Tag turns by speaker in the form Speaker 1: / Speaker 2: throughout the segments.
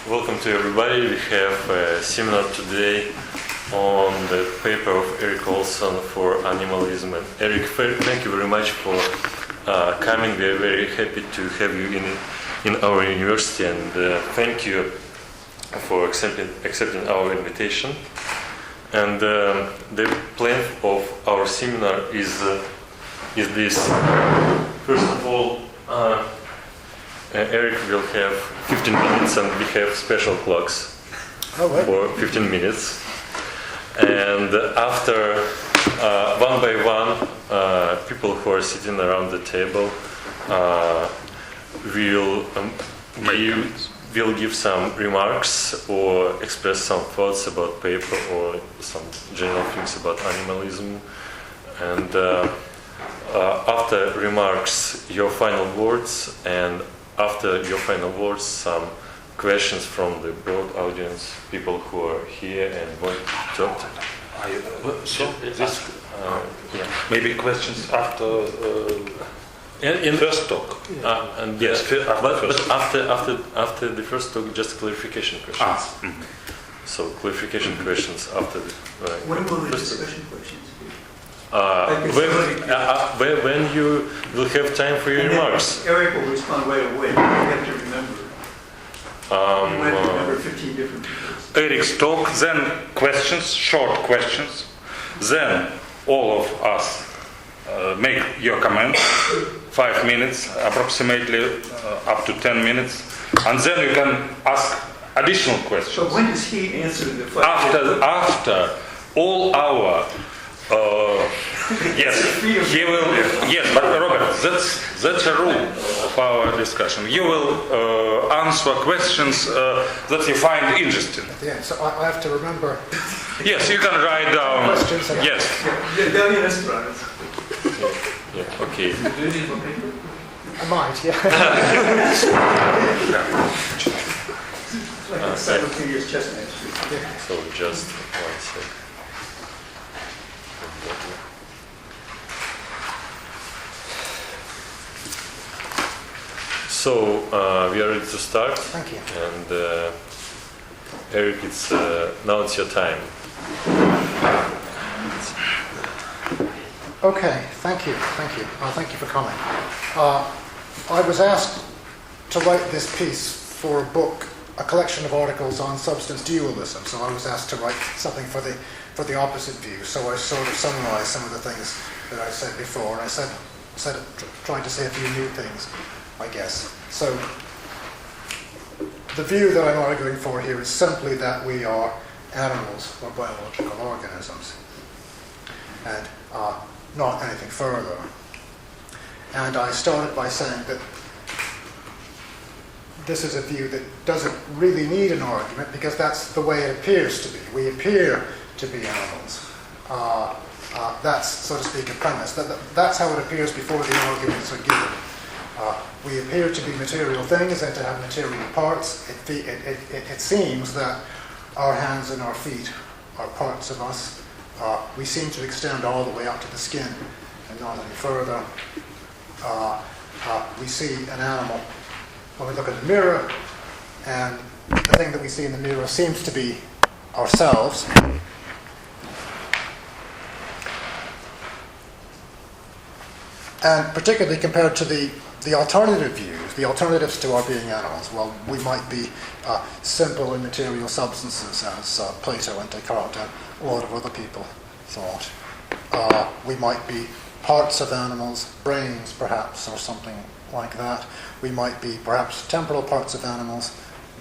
Speaker 1: Welcome to everybody. We have a seminar today on the paper of Eric Olson for Animalism. And Eric, thank you very much for coming. We are very happy to have you in our university, and thank you for accepting our invitation. And the plan of our seminar is this. First of all, Eric will have 15 minutes, and we have special clocks for 15 minutes. And after, one by one, people who are sitting around the table will give some remarks or express some thoughts about paper or some general things about animalism. And after remarks, your final words, and after your final words, some questions from the broad audience, people who are here and want to talk to.
Speaker 2: Maybe questions after in first talk.
Speaker 1: And yes, but after the first talk, just clarification questions. So clarification questions after the.
Speaker 3: When will the discussion questions be?
Speaker 1: When you will have time for your remarks.
Speaker 3: Eric will respond right away. You have to remember. You have to remember 15 different people.
Speaker 2: Eric's talk, then questions, short questions. Then all of us make your comments, 5 minutes, approximately up to 10 minutes, and then you can ask additional questions.
Speaker 3: So when does he answer the question?
Speaker 2: After all our yes, he will. Yes, but Robert, that's a rule of our discussion. You will answer questions that you find interesting.
Speaker 4: Yeah, so I have to remember.
Speaker 2: Yes, you can write down.
Speaker 4: Questions.
Speaker 2: Yes.
Speaker 1: Yeah. Okay.
Speaker 3: Do you need a paper?
Speaker 4: I might. Yeah.
Speaker 3: Like a simultaneous chestnut.
Speaker 1: So just 1 second. So we are ready to start.
Speaker 4: Thank you.
Speaker 1: And Eric, now it's your time.
Speaker 4: Okay. Thank you. Thank you for coming. I was asked to write this piece for a book, a collection of articles on substance dualism. So I was asked to write something for the opposite view. So I sort of summarized some of the things that I said before, and I tried to say a few new things, I guess. So the view that I'm arguing for here is simply that we are animals or biological organisms, and not anything further. And I started by saying that this is a view that doesn't really need an argument, because that's the way it appears to be. We appear to be animals. That's, so to speak, a premise. That's how it appears before the arguments are given. We appear to be material things and to have material parts. It seems that our hands and our feet are parts of us. We seem to extend all the way up to the skin and not any further. We see an animal when we look in the mirror, and the thing that we see in the mirror seems to be ourselves. And particularly compared to the alternative views, the alternatives to our being animals, well, we might be simple immaterial substances, as Plato and Descartes and a lot of other people thought. We might be parts of animals, brains perhaps, or something like that. We might be perhaps temporal parts of animals.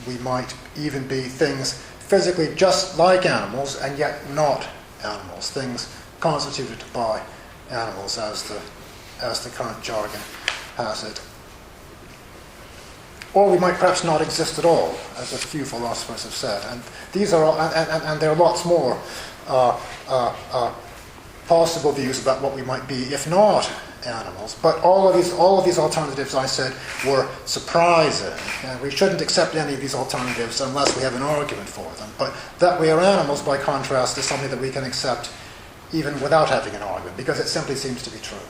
Speaker 4: We might even be things physically just like animals and yet not animals, things constituted by animals as the current jargon has it. Or we might perhaps not exist at all, as a few philosophers have said. And these are all, and there are lots more possible views about what we might be if not animals. But all of these alternatives, I said, were surprising, and we shouldn't accept any of these alternatives unless we have an argument for them. But that we are animals, by contrast, is something that we can accept even without having an argument, because it simply seems to be true.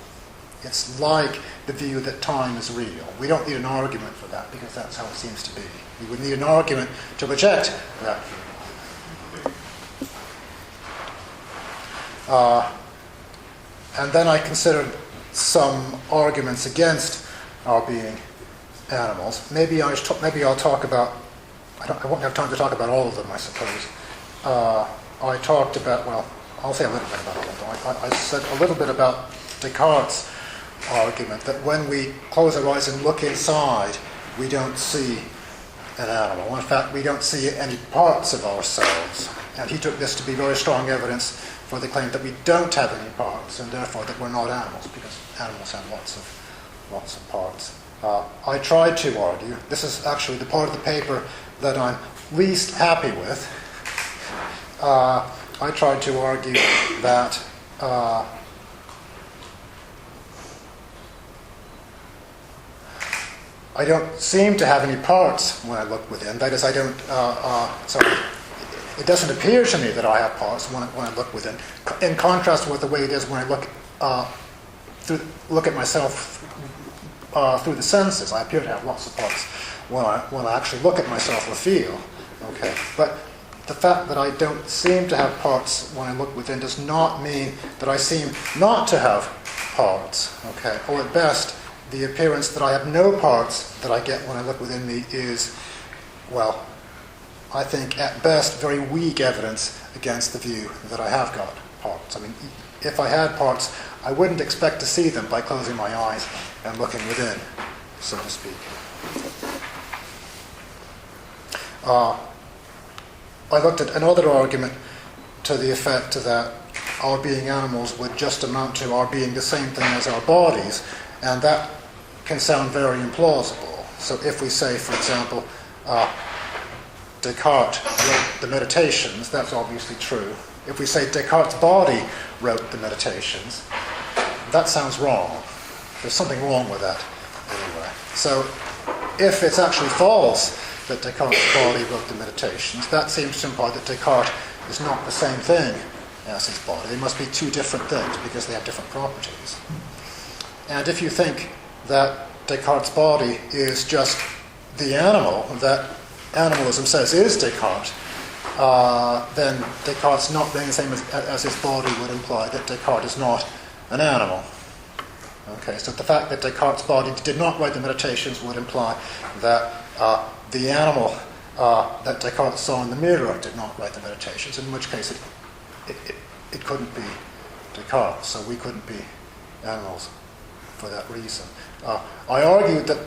Speaker 4: It's like the view that time is real. We don't need an argument for that because that's how it seems to be. We would need an argument to reject that view. And then I considered some arguments against our being animals. Maybe I'll talk about, I won't have time to talk about all of them, I suppose. I talked about, well, I'll say a little bit about all of them. I said a little bit about Descartes' argument that when we close our eyes and look inside, we don't see an animal. In fact, we don't see any parts of ourselves. And he took this to be very strong evidence for the claim that we don't have any parts, and therefore that we're not animals, because animals have lots of parts. I tried to argue, this is actually the part of the paper that I'm least happy with. I tried to argue that I don't seem to have any parts when I look within. That is, I don't. It doesn't appear to me that I have parts when I look within. In contrast with the way it is when I look at myself through the senses, I appear to have lots of parts when I actually look at myself or feel. Okay, but the fact that I don't seem to have parts when I look within does not mean that I seem not to have parts. Okay, or at best, the appearance that I have no parts that I get when I look within me is, well, I think at best very weak evidence against the view that I have got parts. I mean, if I had parts, I wouldn't expect to see them by closing my eyes and looking within, so to speak. I looked at another argument to the effect that our being animals would just amount to our being the same thing as our bodies, and that can sound very implausible. So if we say, for example, Descartes wrote the Meditations, that's obviously true. If we say Descartes' body wrote the Meditations, that sounds wrong. There's something wrong with that anyway. So if it's actually false that Descartes' body wrote the Meditations, that seems to imply that Descartes is not the same thing as his body. They must be two different things because they have different properties. And if you think that Descartes' body is just the animal that animalism says is Descartes, then Descartes not being the same as his body would imply that Descartes is not an animal. Okay, so the fact that Descartes' body did not write the Meditations would imply that the animal that Descartes saw in the mirror did not write the Meditations, in which case it couldn't be Descartes, so we couldn't be animals for that reason. I argued that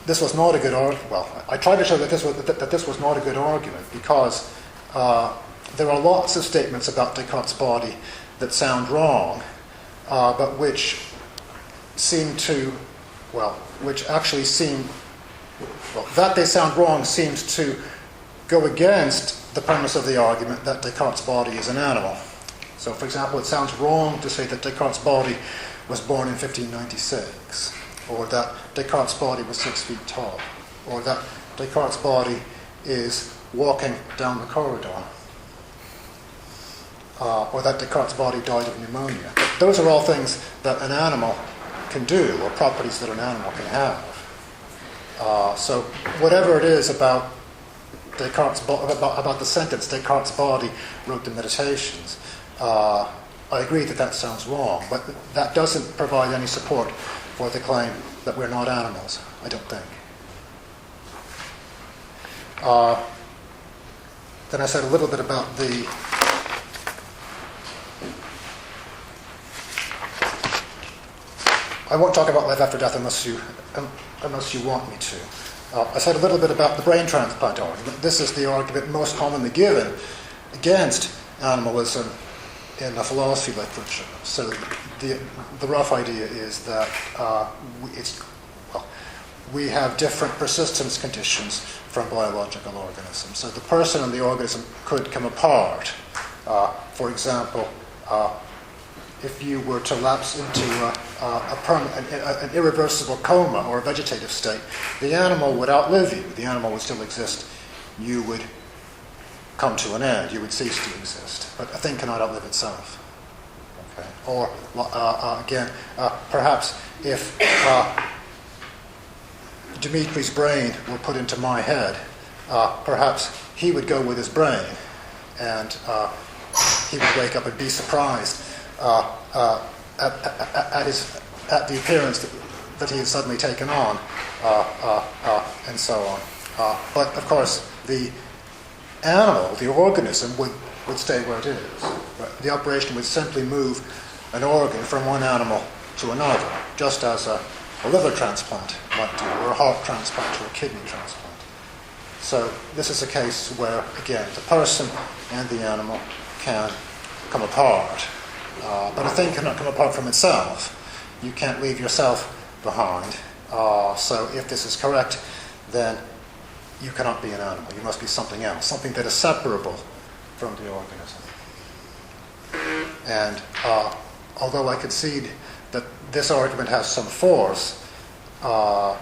Speaker 4: this was not a good argument. Well, I tried to show that this was not a good argument because there are lots of statements about Descartes' body that sound wrong, but which that they sound wrong seems to go against the premise of the argument that Descartes' body is an animal. So, for example, it sounds wrong to say that Descartes' body was born in 1596, or that Descartes' body was 6 feet tall, or that Descartes' body is walking down the corridor, or that Descartes' body died of pneumonia. Those are all things that an animal can do, or properties that an animal can have. So whatever it is about Descartes' about the sentence Descartes' body wrote the Meditations, I agree that sounds wrong, but that doesn't provide any support for the claim that we're not animals, I don't think. Then I said a little bit about the I won't talk about life after death unless you want me to. I said a little bit about the brain transplant argument. This is the argument most commonly given against animalism in the philosophy literature. So the rough idea is that we have different persistence conditions from biological organisms. So the person and the organism could come apart. For example, if you were to lapse into an irreversible coma or a vegetative state, the animal would outlive you. The animal would still exist. You would come to an end. You would cease to exist. But a thing cannot outlive itself. Okay. Or again, perhaps if Dmitry's brain were put into my head, perhaps he would go with his brain, and he would wake up and be surprised at the appearance that he had suddenly taken on, and so on. But of course, the animal, the organism, would stay where it is. Right? The operation would simply move an organ from one animal to another, just as a liver transplant might do, or a heart transplant, or a kidney transplant. So this is a case where, again, the person and the animal can come apart. But a thing cannot come apart from itself. You can't leave yourself behind. So if this is correct, then you cannot be an animal. You must be something else, something that is separable from the organism. And although I concede that this argument has some force, I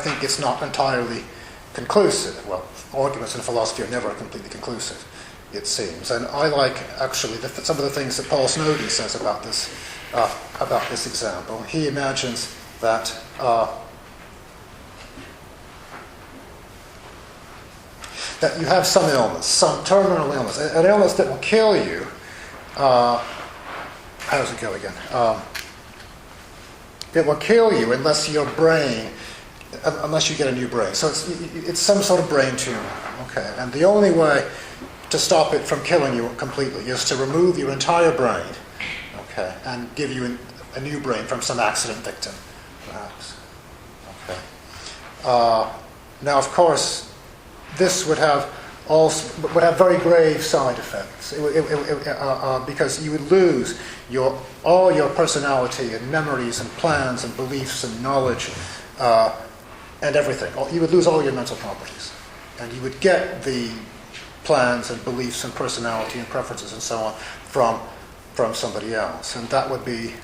Speaker 4: think it's not entirely conclusive. Well, arguments in philosophy are never completely conclusive, it seems. And I like, actually, some of the things that Paul Snowden says about this example. He imagines that that you have some illness, some terminal illness, an illness that will kill you. How does it go again? It will kill you unless you get a new brain. So it's some sort of brain tumor. Okay, and the only way to stop it from killing you completely is to remove your entire brain. Okay, and give you a new brain from some accident victim, perhaps. Okay. Now, of course, this would have very grave side effects because you would lose all your personality and memories and plans and beliefs and knowledge and everything. You would lose all your mental properties, and you would get the plans and beliefs and personality and preferences and so on from somebody else, and that would be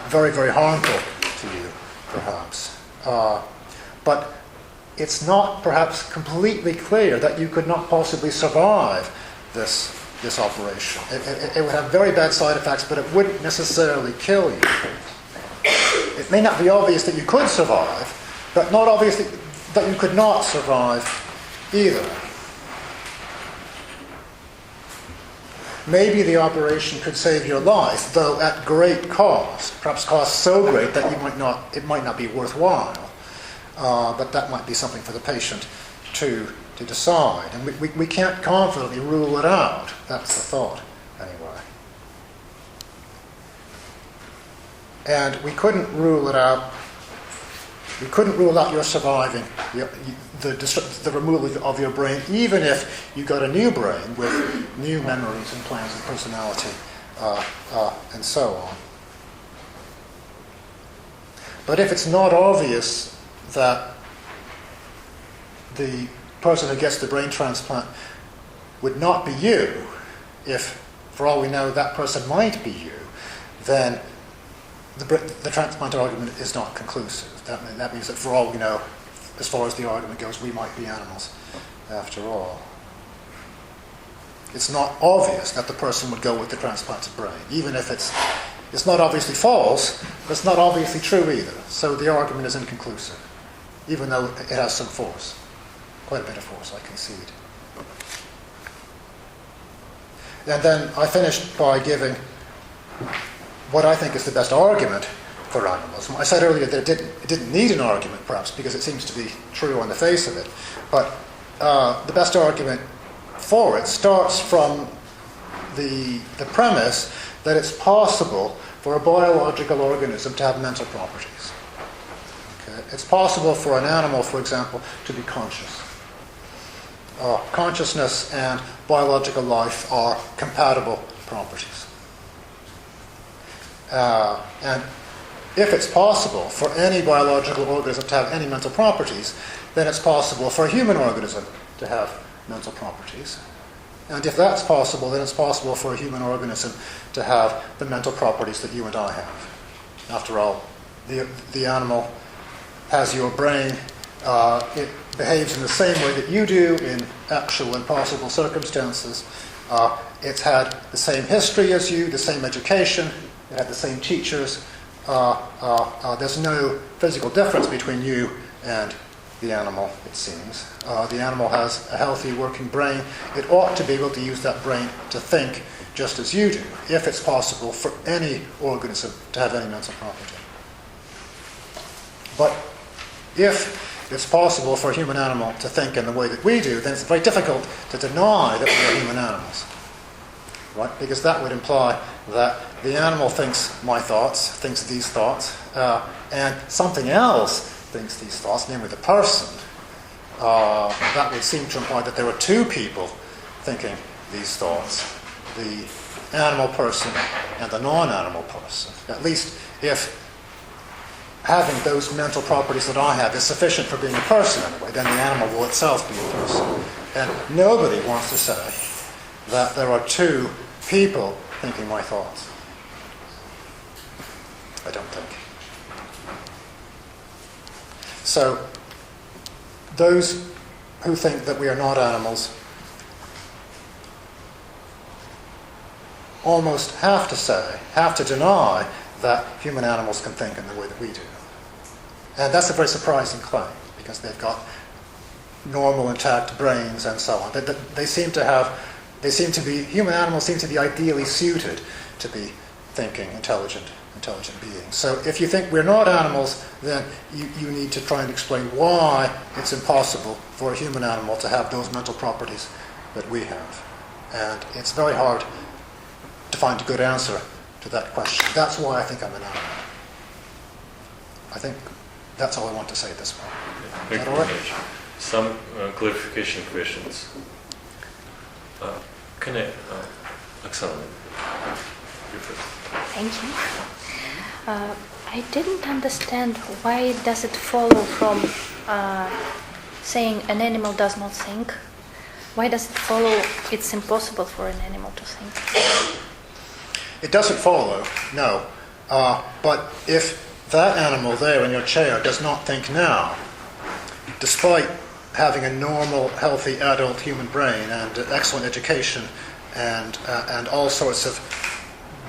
Speaker 4: very, very harmful to you, perhaps. But it's not perhaps completely clear that you could not possibly survive this operation. It would have very bad side effects, but it wouldn't necessarily kill you. It may not be obvious that you could survive, but not obvious that you could not survive either. Maybe the operation could save your life, though at great cost, perhaps cost so great that it might not be worthwhile. But that might be something for the patient to decide. And we can't confidently rule it out. That's the thought, anyway. And we couldn't rule it out. We couldn't rule out your surviving the removal of your brain, even if you got a new brain with new memories and plans and personality, and so on. But if it's not obvious that the person who gets the brain transplant would not be you, if, for all we know, that person might be you, then the transplant argument is not conclusive. That means that, for all we know, as far as the argument goes, we might be animals after all. It's not obvious that the person would go with the transplanted brain, even if it's not obviously false, but it's not obviously true either. So the argument is inconclusive, even though it has some force, quite a bit of force, I concede. And then I finished by giving what I think is the best argument for animalism. I said earlier that it didn't need an argument, perhaps, because it seems to be true on the face of it. But the best argument for it starts from the premise that it's possible for a biological organism to have mental properties. Okay? It's possible for an animal, for example, to be conscious. Consciousness and biological life are compatible properties. And if it's possible for any biological organism to have any mental properties, then it's possible for a human organism to have mental properties. And if that's possible, then it's possible for a human organism to have the mental properties that you and I have. After all, the animal has your brain It behaves in the same way that you do in actual and possible circumstances. It's had the same history as you, the same education, it had the same teachers. There's no physical difference between you and the animal, it seems. The animal has a healthy working brain. It ought to be able to use that brain to think just as you do, if it's possible for any organism to have any mental property. But if it's possible for a human animal to think in the way that we do, then it's very difficult to deny that we are human animals. Right? Because that would imply that the animal thinks my thoughts, thinks these thoughts, and something else thinks these thoughts, namely the person. That would seem to imply that there are two people thinking these thoughts, the animal person and the non-animal person. At least if having those mental properties that I have is sufficient for being a person anyway, then the animal will itself be a person. And nobody wants to say that there are two people thinking my thoughts. I don't think. So, those who think that we are not animals almost have to deny that human animals can think in the way that we do. And that's a very surprising claim, because they've got normal, intact brains and so on. Human animals seem to be ideally suited to be thinking, intelligent beings. So if you think we're not animals, then you need to try and explain why it's impossible for a human animal to have those mental properties that we have. And it's very hard to find a good answer to that question. That's why I think I'm an animal. I think that's all I want to say at this point. Is that all right?
Speaker 1: Some clarification questions. Can I, Oksana, you first.
Speaker 5: Thank you. I didn't understand why does it follow from saying an animal does not think. Why does it follow it's impossible for an animal to think?
Speaker 4: It doesn't follow, no. But if that animal there in your chair does not think now, despite having a normal, healthy, adult human brain and excellent education and all sorts of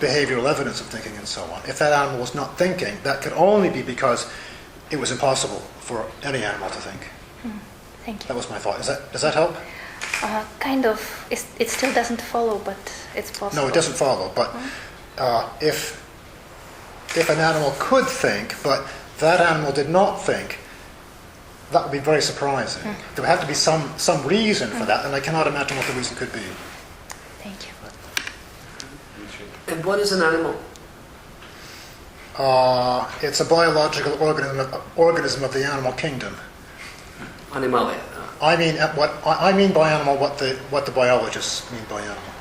Speaker 4: behavioral evidence of thinking and so on, if that animal was not thinking, that could only be because it was impossible for any animal to think.
Speaker 5: Thank you.
Speaker 4: That was my thought. Does that help?
Speaker 5: Kind of. It still doesn't follow, but it's possible.
Speaker 4: No, it doesn't follow. But if an animal could think, but that animal did not think, that would be very surprising. There would have to be some reason for that, and I cannot imagine what the reason could be.
Speaker 5: Thank you.
Speaker 6: And what is an animal?
Speaker 4: It's a biological organism of the animal kingdom.
Speaker 6: Animalia.
Speaker 4: I mean by animal what the biologists mean by animal.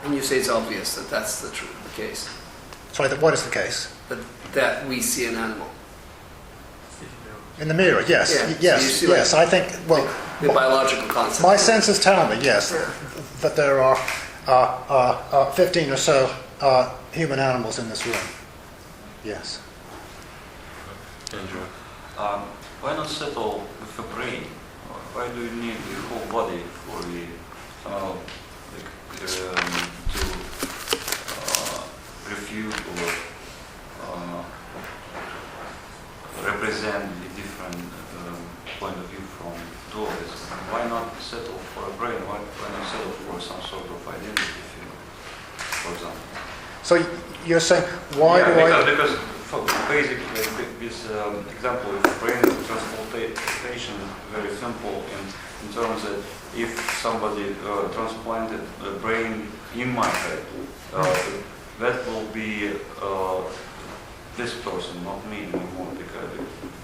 Speaker 6: And you say it's obvious that that's the case.
Speaker 4: Sorry, what is the case?
Speaker 6: That we see an animal.
Speaker 4: In the mirror, yes,
Speaker 6: Yeah,
Speaker 4: yes,
Speaker 6: so you see
Speaker 4: yes. I think
Speaker 6: the biological concept.
Speaker 4: my senses tell me yes that there are 15 or so human animals in this room. Yes.
Speaker 1: Andrew.
Speaker 7: Why not settle with the brain? Why do you need the whole body for the to refute or represent the different point of view from two of this? Why not settle for a brain? Why not settle for some sort of identity field, for example?
Speaker 4: So you're saying why do I?
Speaker 7: Because basically this example of brain transplantation is very simple in terms that if somebody transplanted a brain in my head, that will be this person, not me anymore, because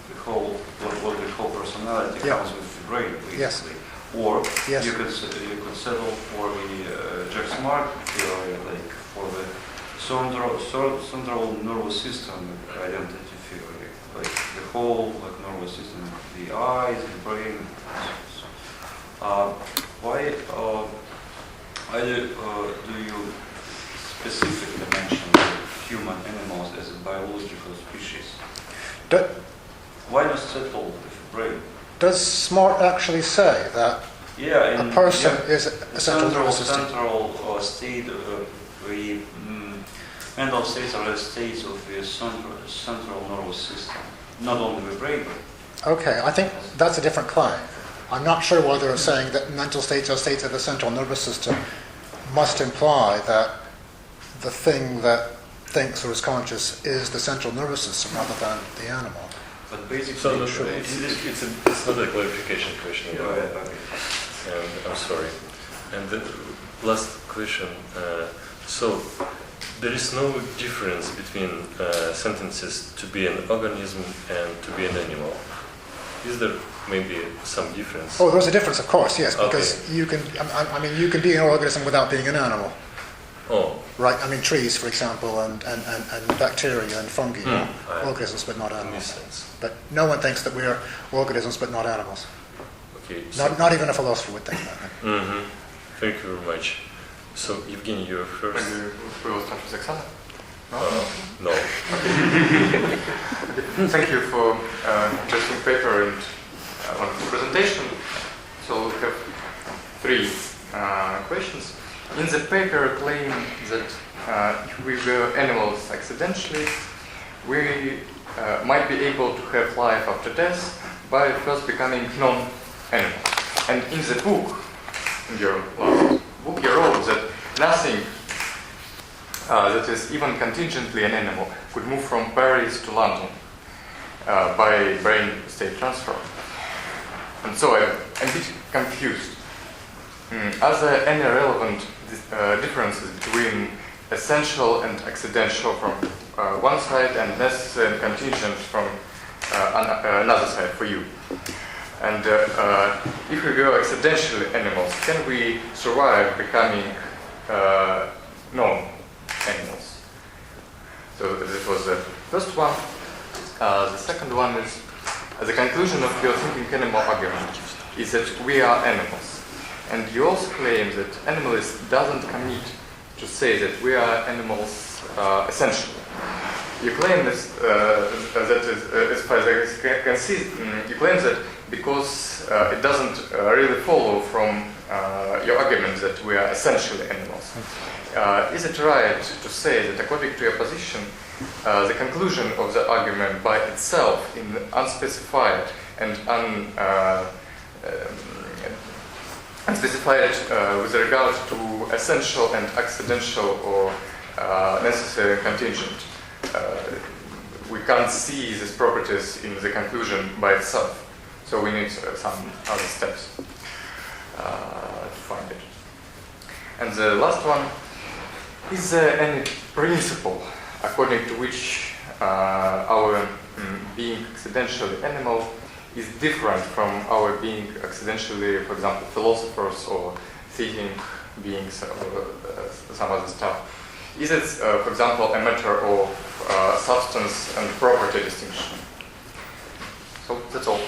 Speaker 7: the whole personality comes with the brain, basically.
Speaker 4: Yes.
Speaker 7: Or
Speaker 4: Yes.
Speaker 7: you could settle for the Jack Smart theory, like for the central nervous system identity theory, like the whole nervous system, the eyes, the brain. Why do you specifically mention human animals as a biological species? Why not settle with the brain?
Speaker 4: Does SMART actually say that
Speaker 7: Yeah,
Speaker 4: a person is a central nervous system?
Speaker 7: Central state, the mental states are the states of the central nervous system, not only the brain.
Speaker 4: Okay, I think that's a different claim. I'm not sure whether saying that mental states are states of the central nervous system must imply that the thing that thinks or is conscious is the central nervous system rather than the animal.
Speaker 7: But basically,
Speaker 1: So it's not a clarification question.
Speaker 7: Go ahead, okay.
Speaker 1: And I'm sorry. And the last question. So there is no difference between sentences to be an organism and to be an animal. Is there maybe some difference?
Speaker 4: Oh, there's a difference, of course, yes, because
Speaker 1: Okay.
Speaker 4: you can. I mean, you can be an organism without being an animal,
Speaker 1: Oh,
Speaker 4: right? I mean, trees, for example, and bacteria and fungi are
Speaker 1: I-
Speaker 4: organisms, but not
Speaker 1: in this
Speaker 4: animals.
Speaker 1: sense.
Speaker 4: But no one thinks that we're organisms, but not animals.
Speaker 1: Okay. So,
Speaker 4: Not even a philosopher would think that.
Speaker 1: Mhm. Thank you very much. So, Evgeny, you're first.
Speaker 8: Maybe we will start with Oksana.
Speaker 1: No.
Speaker 8: Thank you for interesting paper and wonderful presentation. So we have three questions. In the paper, claim that if we were animals accidentally, we might be able to have life after death by first becoming non-animal. And in the book, in your last book, you wrote that nothing that is even contingently an animal could move from Paris to London by brain state transfer. And so I'm a bit confused. Are there any relevant differences between essential and accidental from one side and necessary and contingent from another side for you? And if we were accidentally animals, can we survive becoming non-animals? So this was the first one. The second one is the conclusion of your thinking animal argument is that we are animals. And you also claim that animalist doesn't commit to say that we are animals essentially. You claim this, that is, as far as I can see, you claim that because it doesn't really follow from your argument that we are essentially animals. Is it right to say that according to your position, the conclusion of the argument by itself in unspecified and unspecified with regard to essential and accidental or necessary and contingent, we can't see these properties in the conclusion by itself. So we need some other steps to find it. And the last one, is there any principle according to which our being accidentally animal is different from our being accidentally, for example, philosophers or thinking beings or some other stuff? Is it, for example, a matter of substance and property distinction? So that's all.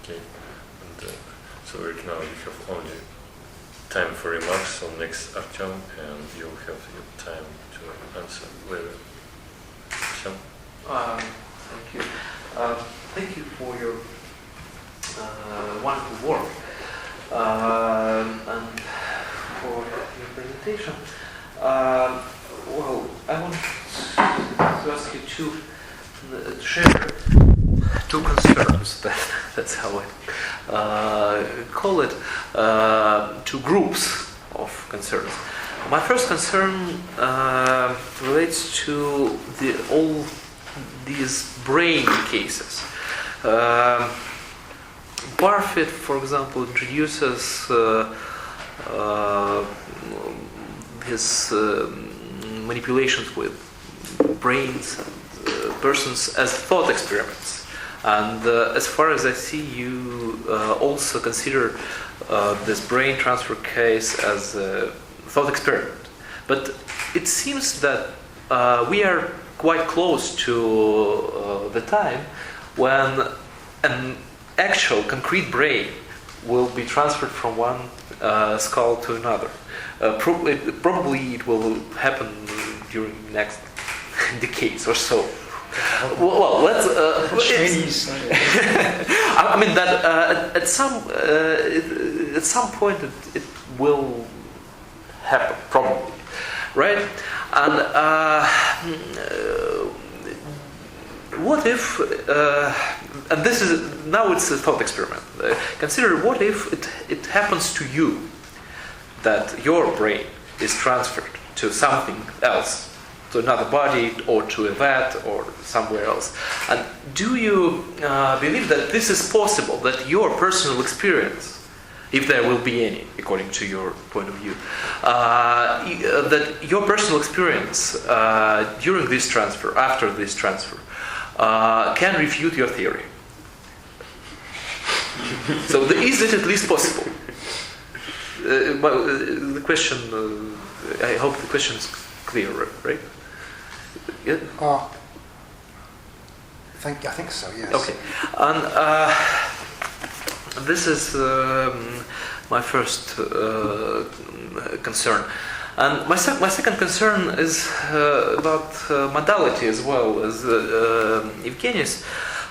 Speaker 1: Okay. And so right now you have only time for remarks. So next Artem, and you'll have your time to answer later. Artem?
Speaker 9: Thank you. Thank you for your wonderful work and for your presentation. Well, I want to ask you to share two concerns. That's how I call it. Two groups of concerns. My first concern relates to all these brain cases. Barfit, for example, introduces his manipulations with brains and persons as thought experiments. And as far as I see, you also consider this brain transfer case as a thought experiment. But it seems that we are quite close to the time when an actual concrete brain will be transferred from one skull to another. Probably it will happen during the next decades or so. Well, let's.
Speaker 3: Chinese.
Speaker 9: I mean that at some point it will happen, probably, right? And what if? And this is now it's a thought experiment. Consider what if it happens to you that your brain is transferred to something else, to another body, or to a vat, or somewhere else. And do you believe that this is possible, that your personal experience, if there will be any, according to your point of view, that your personal experience during this transfer, after this transfer, can refute your theory? So is it at least possible? The question, I hope the question is clear, right? Yeah?
Speaker 4: I think so, yes.
Speaker 9: Okay. And this is my first concern. And my second concern is about modality as well as Evgenie's.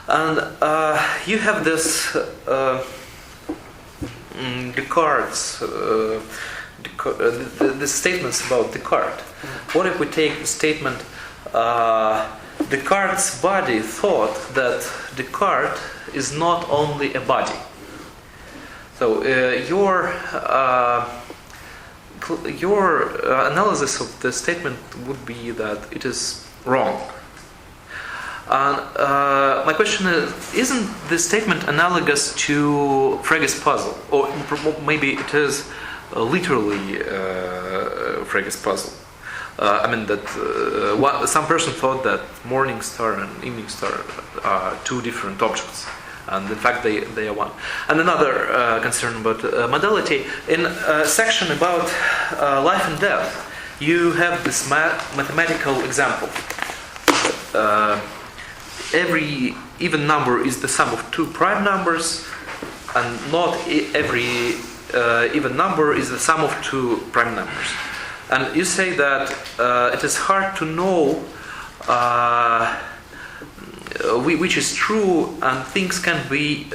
Speaker 9: And you have this Descartes, the statements about Descartes. What if we take the statement, Descartes' body thought that Descartes is not only a body. So your analysis of the statement would be that it is wrong. And my question is, isn't this statement analogous to Frege's puzzle? Or maybe it is literally Frege's puzzle. I mean that some person thought that morning star and evening star are two different objects. And in fact they are one. And another concern about modality, in a section about life and death, you have this mathematical example. Every even number is the sum of two prime numbers, and not every even number is the sum of two prime numbers. And you say that it is hard to know which is true, and things can be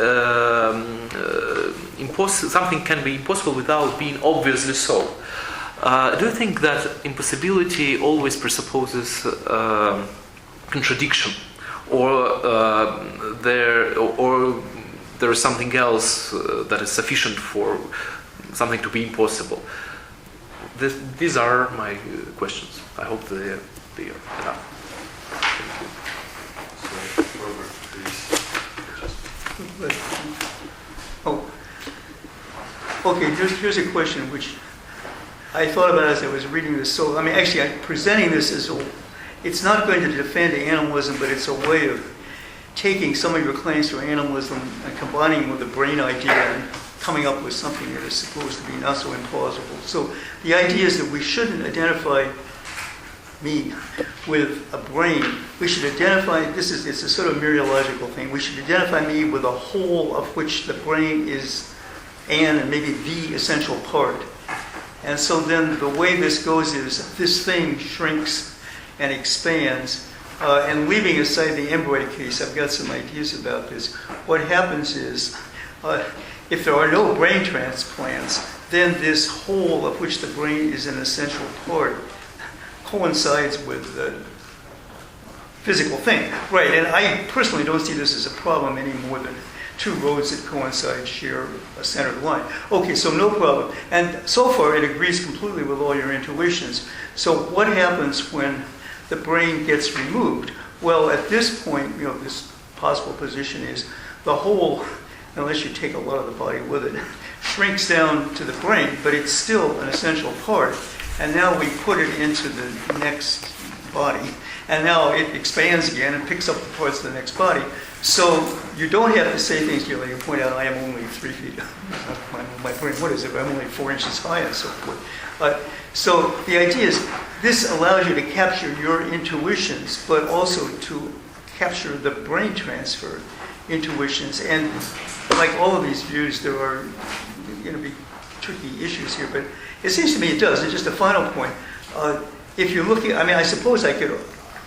Speaker 9: something can be impossible without being obviously so. Do you think that impossibility always presupposes contradiction, or there is something else that is sufficient for something to be impossible? These are my questions. I hope they are enough.
Speaker 3: Okay, here's a question which I thought about as I was reading this. So, I mean, actually, I'm presenting this as it's not going to defend animalism, but it's a way of taking some of your claims for animalism and combining them with the brain idea and coming up with something that is supposed to be not so implausible. So the idea is that we shouldn't identify me with a brain. We should identify, it's a sort of mereological thing. We should identify me with a whole of which the brain is and maybe the essential part. And so then the way this goes is this thing shrinks and expands. And leaving aside the embryo case, I've got some ideas about this. What happens is, if there are no brain transplants, then this whole of which the brain is an essential part coincides with the physical thing. Right, and I personally don't see this as a problem any more than two roads that coincide share a centered line. Okay, so no problem. And so far it agrees completely with all your intuitions. So what happens when the brain gets removed? Well, at this point, this possible position is the whole, unless you take a lot of the body with it, shrinks down to the brain, but it's still an essential part. And now we put it into the next body, and now it expands again and picks up the parts of the next body. So you don't have to say things like you point out, I am only 3 feet, my brain, what is it? I'm only 4 inches high and so forth. So the idea is this allows you to capture your intuitions, but also to capture the brain transfer intuitions. And like all of these views, there are going to be tricky issues here, but it seems to me it does. And just a final point, if you're looking, I mean, I suppose I could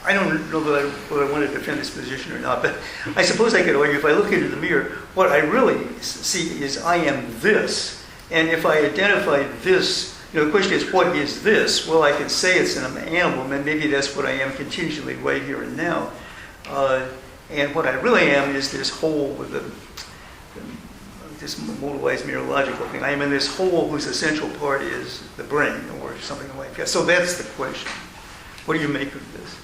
Speaker 3: I don't know whether I want to defend this position or not, but I suppose I could argue if I look into the mirror, what I really see is I am this. And if I identify this, the question is, what is this? Well, I could say it's an animal, and maybe that's what I am contingently right here and now. And what I really am is this whole with this modalized neurological thing. I am in this whole whose essential part is the brain or something like that. So that's the question. What do you make of this?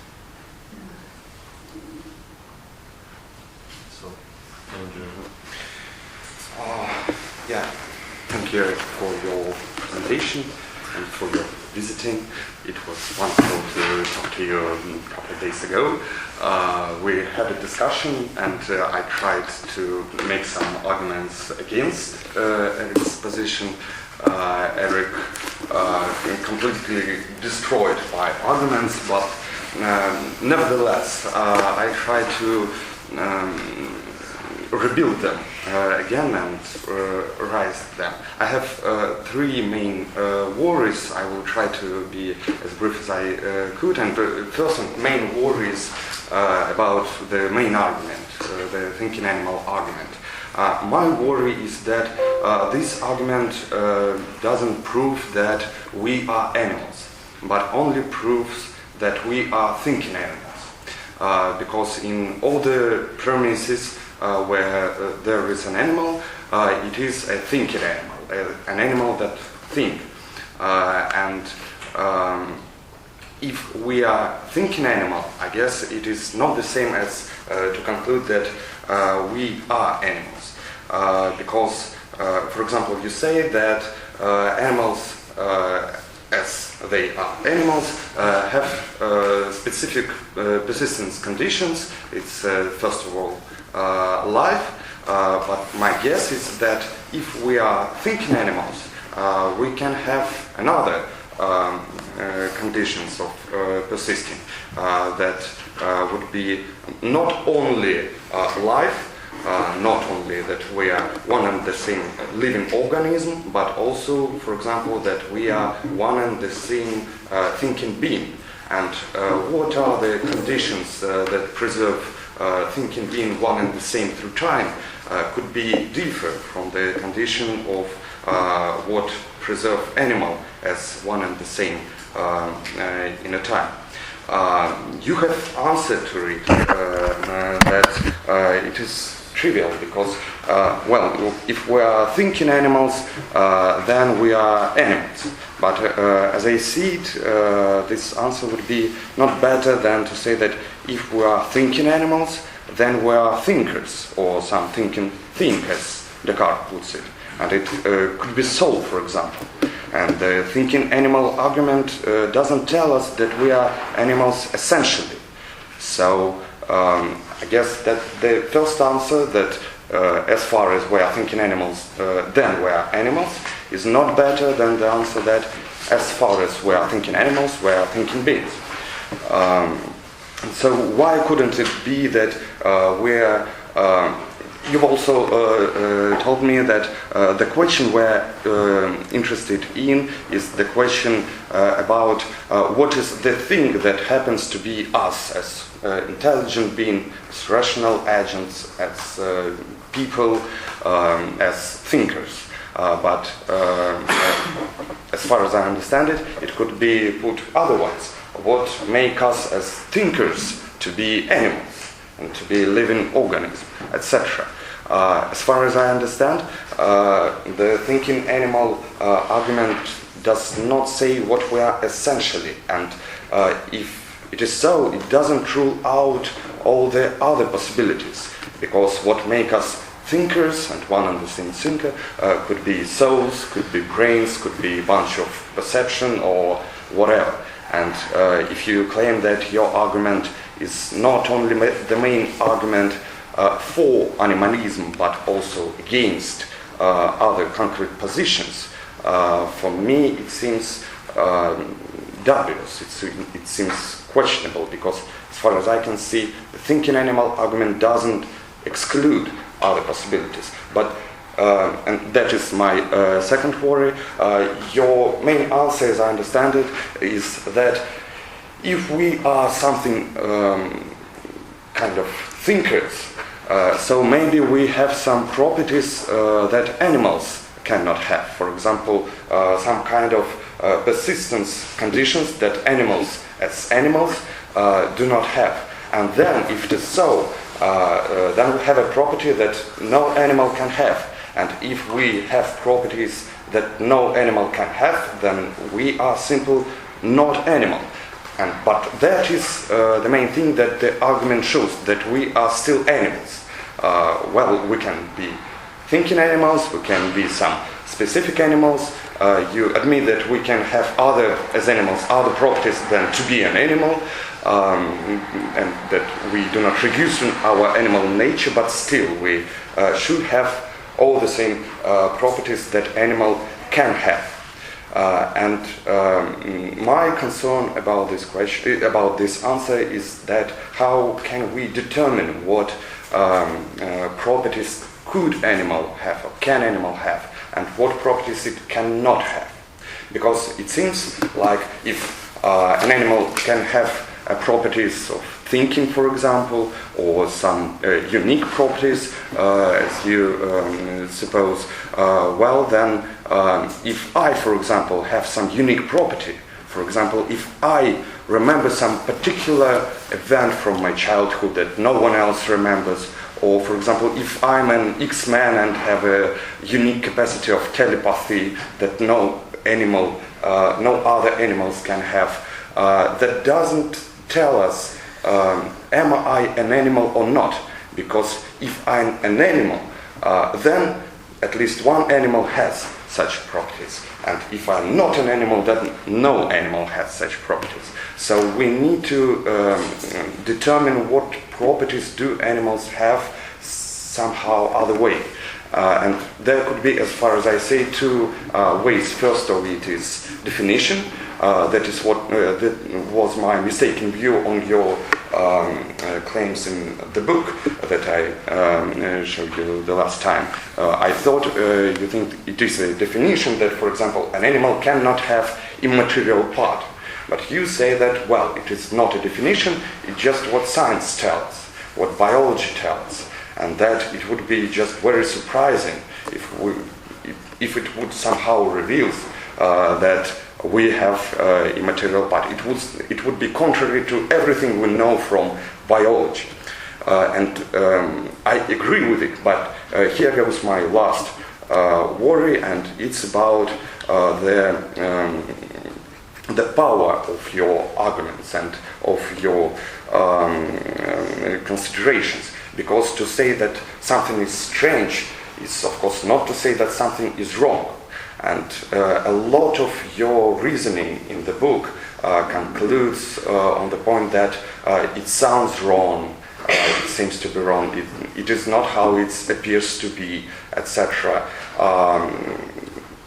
Speaker 1: So,
Speaker 10: yeah, thank you for your presentation and for your visiting. It was wonderful to talk to you a couple of days ago. We had a discussion and I tried to make some arguments against Eric's position. Eric completely destroyed my arguments, but nevertheless, I tried to rebuild them again and rise them. I have three main worries. I will try to be as brief as I could. And the first main worry is about the main argument, the thinking animal argument. My worry is that this argument doesn't prove that we are animals, but only proves that we are thinking animals. Because in all the premises where there is an animal, it is a thinking animal, an animal that thinks. If we are thinking animal, I guess it is not the same as to conclude that we are animals. Because, for example, you say that animals, as they are animals, have specific persistence conditions. It's, first of all, life. But my guess is that if we are thinking animals, we can have another conditions of persisting that would be not only life, not only that we are one and the same living organism, but also, for example, that we are one and the same thinking being. And what are the conditions that preserve thinking being one and the same through time could be different from the condition of what preserve animal as one and the same in a time. You have answered to it that it is trivial because, well, if we are thinking animals, then we are animals. But as I see it, this answer would be not better than to say that if we are thinking animals, then we are thinkers, or some thinking thing, as Descartes puts it. And it could be soul, for example. And the thinking animal argument doesn't tell us that we are animals essentially. So I guess that the first answer, that as far as we are thinking animals, then we are animals, is not better than the answer that as far as we are thinking animals, we are thinking beings. So why couldn't it be that we're... You've also told me that the question we're interested in is the question about what is the thing that happens to be us as intelligent beings, as rational agents, as people, as thinkers. But as far as I understand it, it could be put otherwise. What makes us as thinkers to be animals and to be living organisms, etc. As far as I understand, the thinking animal argument does not say what we are essentially, and if it is so, it doesn't rule out all the other possibilities, because what makes us thinkers, and one and the same thinker, could be souls, could be brains, could be a bunch of perception or whatever. And if you claim that your argument is not only the main argument for animalism, but also against other concrete positions, for me it seems dubious, it seems questionable, because as far as I can see, the thinking animal argument doesn't exclude other possibilities. But and that is my second worry. Your main answer, as I understand it, is that if we are something kind of thinkers, so maybe we have some properties that animals cannot have. For example, some kind of persistence conditions that animals, as animals, do not have. And then, if it is so, then we have a property that no animal can have. And if we have properties that no animal can have, then we are simply not animal. But that is the main thing that the argument shows, that we are still animals. Well, we can be thinking animals, we can be some specific animals. You admit that we can have as animals, other properties than to be an animal, and that we do not reduce our animal nature, but still we should have all the same properties that animal can have. My concern about this question, about this answer, is that how can we determine what properties could animal have or can animal have, and what properties it cannot have? Because it seems like if an animal can have properties of thinking, for example, or some unique properties, as you suppose, well then, if I, for example, have some unique property, for example, if I remember some particular event from my childhood that no one else remembers, or for example, if I'm an X-man and have a unique capacity of telepathy that no other animals can have, that doesn't tell us am I an animal or not? Because if I'm an animal, then at least one animal has such properties. And if I'm not an animal, then no animal has such properties. So we need to determine what properties do animals have somehow other way. And there could be, as far as I say, two ways. First of it is definition. That is what that was my mistaken view on your claims in the book that I showed you the last time. I thought you think it is a definition that, for example, an animal cannot have immaterial part. But you say that, well, it is not a definition, it's just what science tells, what biology tells. And that it would be just very surprising if it would somehow reveal that we have immaterial part. It would be contrary to everything we know from biology. And I agree with it, but here goes my last worry, and it's about the power of your arguments and of your considerations. Because to say that something is strange is, of course, not to say that something is wrong. And a lot of your reasoning in the book concludes on the point that it sounds wrong, it seems to be wrong, it is not how it appears to be, etc.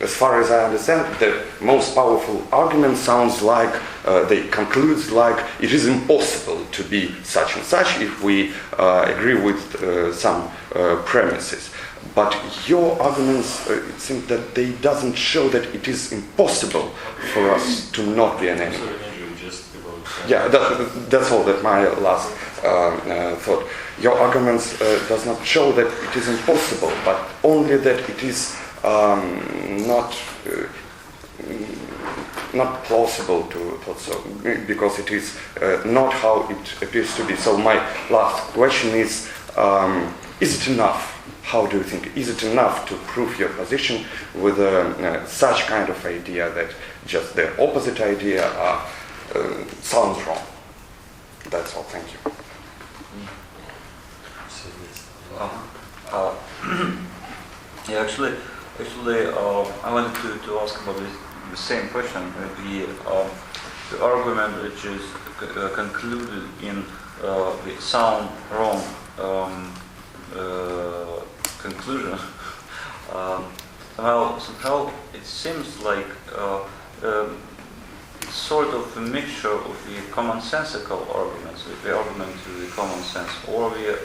Speaker 10: As far as I understand, the most powerful argument sounds like, they concludes like it is impossible to be such and such if we agree with some premises. But your arguments, it seems that they doesn't show that it is impossible for us to not be an animal. Yeah, that's all. That my last thought. Your arguments does not show that it is impossible, but only that it is not plausible to thought so, because it is not how it appears to be. So my last question is it enough? How do you think? Is it enough to prove your position with such kind of idea that just the opposite idea sounds wrong? That's all. Thank you.
Speaker 7: Yeah, actually, I wanted to ask about the same question. The argument which is concluded in the sound wrong conclusion. Somehow it seems like sort of a mixture of the commonsensical arguments, the argument to the common sense, or the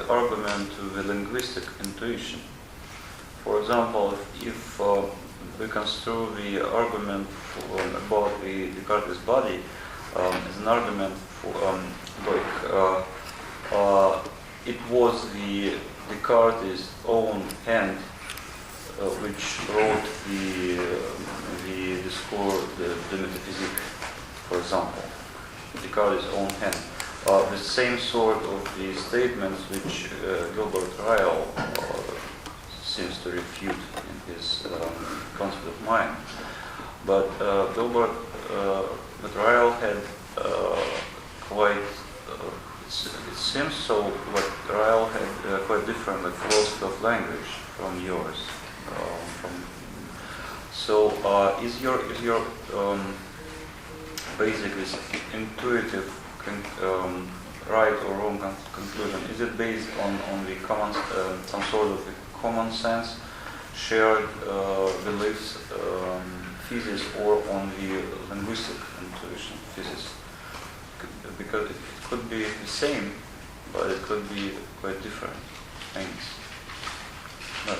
Speaker 7: argument to the linguistic intuition. For example, if we construe the argument about the Descartes' body as an argument for it was the Descartes' own hand which wrote the discourse, the metaphysique, for example. Descartes' own hand. The same sort of the statements which Gilbert Ryle seems to refute in his concept of mind. But Gilbert Ryle had quite, it seems so, but Ryle had quite different philosophy of language from yours. So is your basically intuitive right or wrong conclusion, is it based on the common some sort of common sense shared beliefs thesis, or on the linguistic intuition thesis? Because it could be the same, but it could be quite different things. But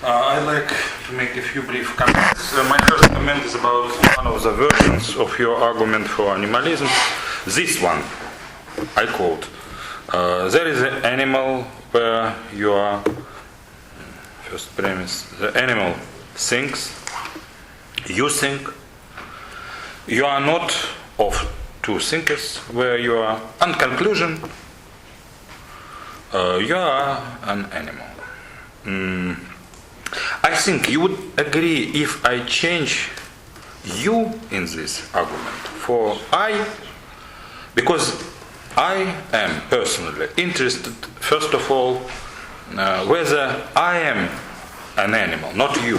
Speaker 2: I'd like to make a few brief comments. My first comment is about one of the versions of your argument for animalism. This one, I quote, there is an animal where you are, first premise, the animal thinks, you think, you are not of two thinkers, where you are, and conclusion, you are an animal. I think you would agree if I change you in this argument for I, because I am personally interested, first of all, whether I am an animal, not you.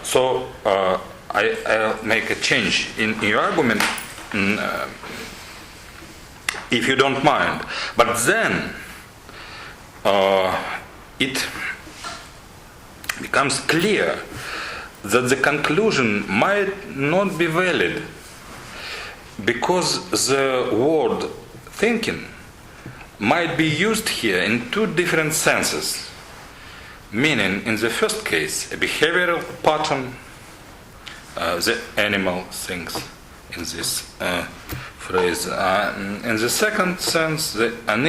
Speaker 2: So I'll make a change in your argument, if you don't mind. But then it becomes clear that the conclusion might not be valid, because the word thinking might be used here in two different senses. Meaning, in the first case, a behavioral pattern, the animal thinks in this phrase. In the second sense, an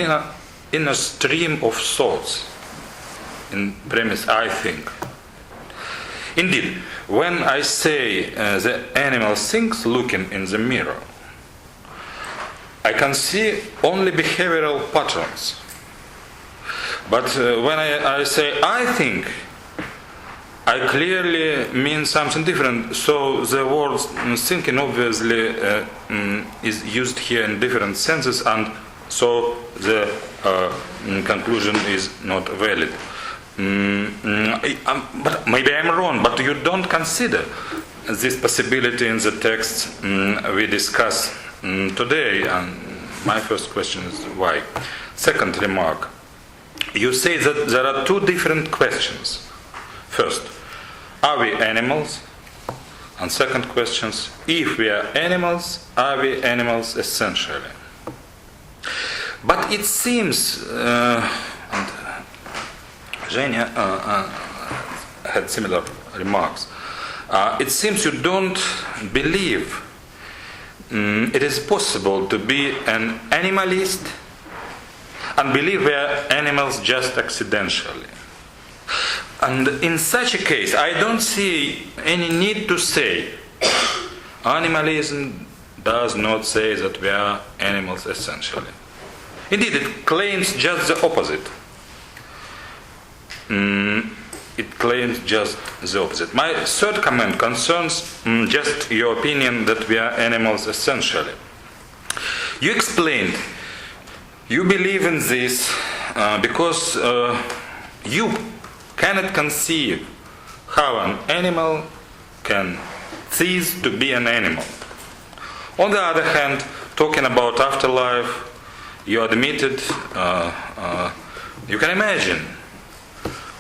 Speaker 2: inner stream of thoughts. In premise, I think. Indeed, when I say the animal thinks looking in the mirror, I can see only behavioral patterns. But when I say I think, I clearly mean something different. So the word thinking obviously is used here in different senses, and so the conclusion is not valid. But maybe I'm wrong, but you don't consider this possibility in the text we discuss today, and my first question is why. Second remark, you say that there are two different questions. First, are we animals? And second question, if we are animals, are we animals essentially? But it seems, and Zhenya had similar remarks. It seems you don't believe it is possible to be an animalist and believe we are animals just accidentally. And in such a case, I don't see any need to say animalism does not say that we are animals essentially. Indeed, it claims just the opposite. It claims just the opposite. My third comment concerns just your opinion that we are animals essentially. You explained you believe in this because you cannot conceive how an animal can cease to be an animal. On the other hand, talking about afterlife, you admitted you can imagine